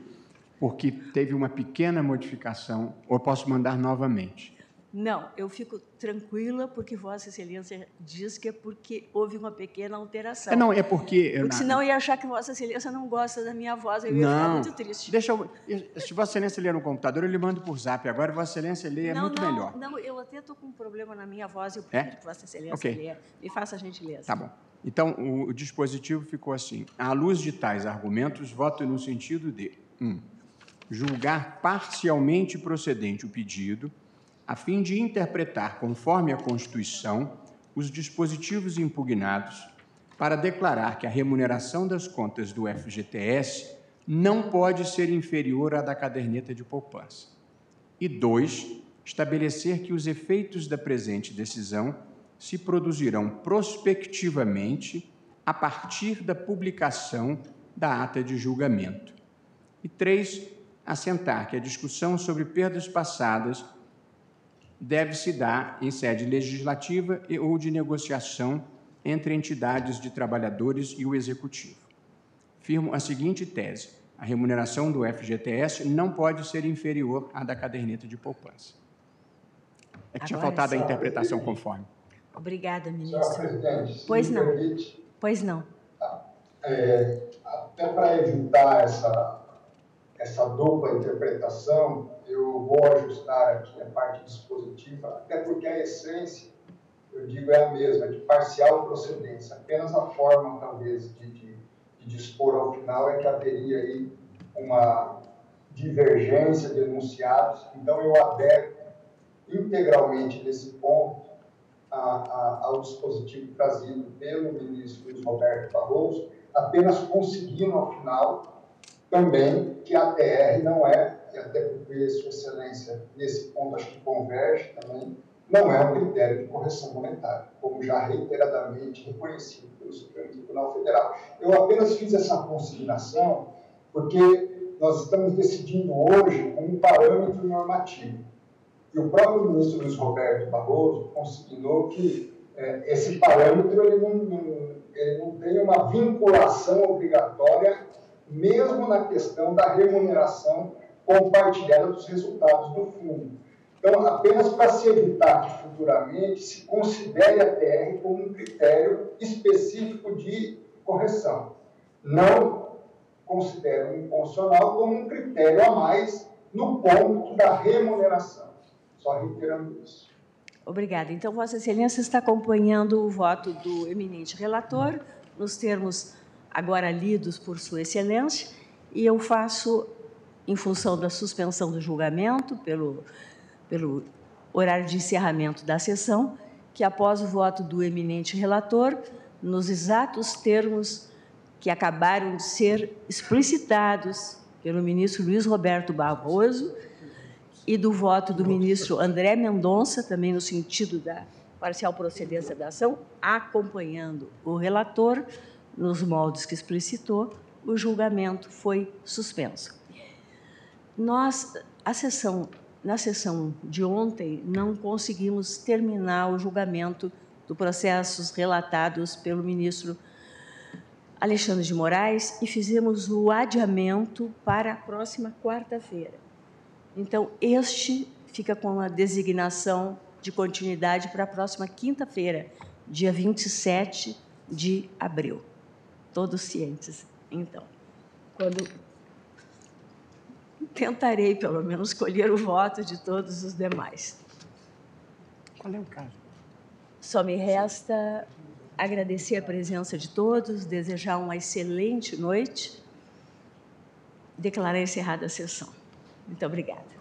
Porque teve uma pequena modificação, ou posso mandar novamente? Não, eu fico tranquila, porque Vossa Excelência diz que é porque houve uma pequena alteração. Não, é porque... Porque senão eu ia achar que Vossa Excelência não gosta da minha voz, eu ia ficar muito triste. Deixa eu... Se Vossa Excelência ler no computador, eu lhe mando por zap. Agora, Vossa Excelência lê, é muito melhor. Não, eu até estou com um problema na minha voz, eu prefiro que Vossa Excelência leia. Me faça a gentileza. Tá bom. Então, o dispositivo ficou assim. À luz de tais argumentos, voto no sentido de 1. Julgar parcialmente procedente o pedido, a fim de interpretar, conforme a Constituição, os dispositivos impugnados para declarar que a remuneração das contas do FGTS não pode ser inferior à da caderneta de poupança. E 2, estabelecer que os efeitos da presente decisão se produzirão prospectivamente a partir da publicação da ata de julgamento. E 3, assentar que a discussão sobre perdas passadas deve se dar em sede legislativa ou de negociação entre entidades de trabalhadores e o Executivo. Firmo a seguinte tese: a remuneração do FGTS não pode ser inferior à da caderneta de poupança. É que tinha faltado a interpretação conforme. Obrigada, ministro. Senhora Presidente, pois se não. me permite, Pois não. até para evitar essa dupla interpretação, eu vou ajustar aqui a parte dispositiva, até porque a essência, eu digo, é a mesma, de parcial procedência. Apenas a forma, talvez, de dispor ao final é que haveria aí uma divergência de enunciados. Então, eu adero integralmente nesse ponto ao dispositivo trazido pelo ministro Luiz Roberto Barroso, apenas conseguindo, ao final, também que a TR não é, e até porque Sua Excelência, nesse ponto, acho que converge também, não é um critério de correção monetária, como já reiteradamente reconhecido pelo Supremo Tribunal Federal. Eu apenas fiz essa consideração porque nós estamos decidindo hoje um parâmetro normativo. E o próprio ministro Luiz Roberto Barroso consignou que esse parâmetro ele não tem uma vinculação obrigatória, mesmo na questão da remuneração compartilhada dos resultados do fundo. Então, apenas para se evitar que futuramente se considere a TR como um critério específico de correção. Não considero o inconstitucional como um critério a mais no ponto da remuneração. Só reiterando isso. Obrigada. Então, Vossa Excelência está acompanhando o voto do eminente relator, nos termos agora lidos por Sua Excelência, e eu faço, em função da suspensão do julgamento, pelo horário de encerramento da sessão, que após o voto do eminente relator, nos exatos termos que acabaram de ser explicitados pelo ministro Luiz Roberto Barroso, e do voto do ministro André Mendonça, também no sentido da parcial procedência da ação, acompanhando o relator, nos moldes que explicitou, o julgamento foi suspenso. Nós, na sessão de ontem, não conseguimos terminar o julgamento dos processos relatados pelo ministro Alexandre de Moraes e fizemos o adiamento para a próxima quarta-feira. Então, este fica com a designação de continuidade para a próxima quinta-feira, dia 27 de abril. Todos cientes, então. Quando tentarei, pelo menos, colher o voto de todos os demais. Qual é o caso? Só me resta agradecer a presença de todos, desejar uma excelente noite, declarar encerrada a sessão. Muito obrigada.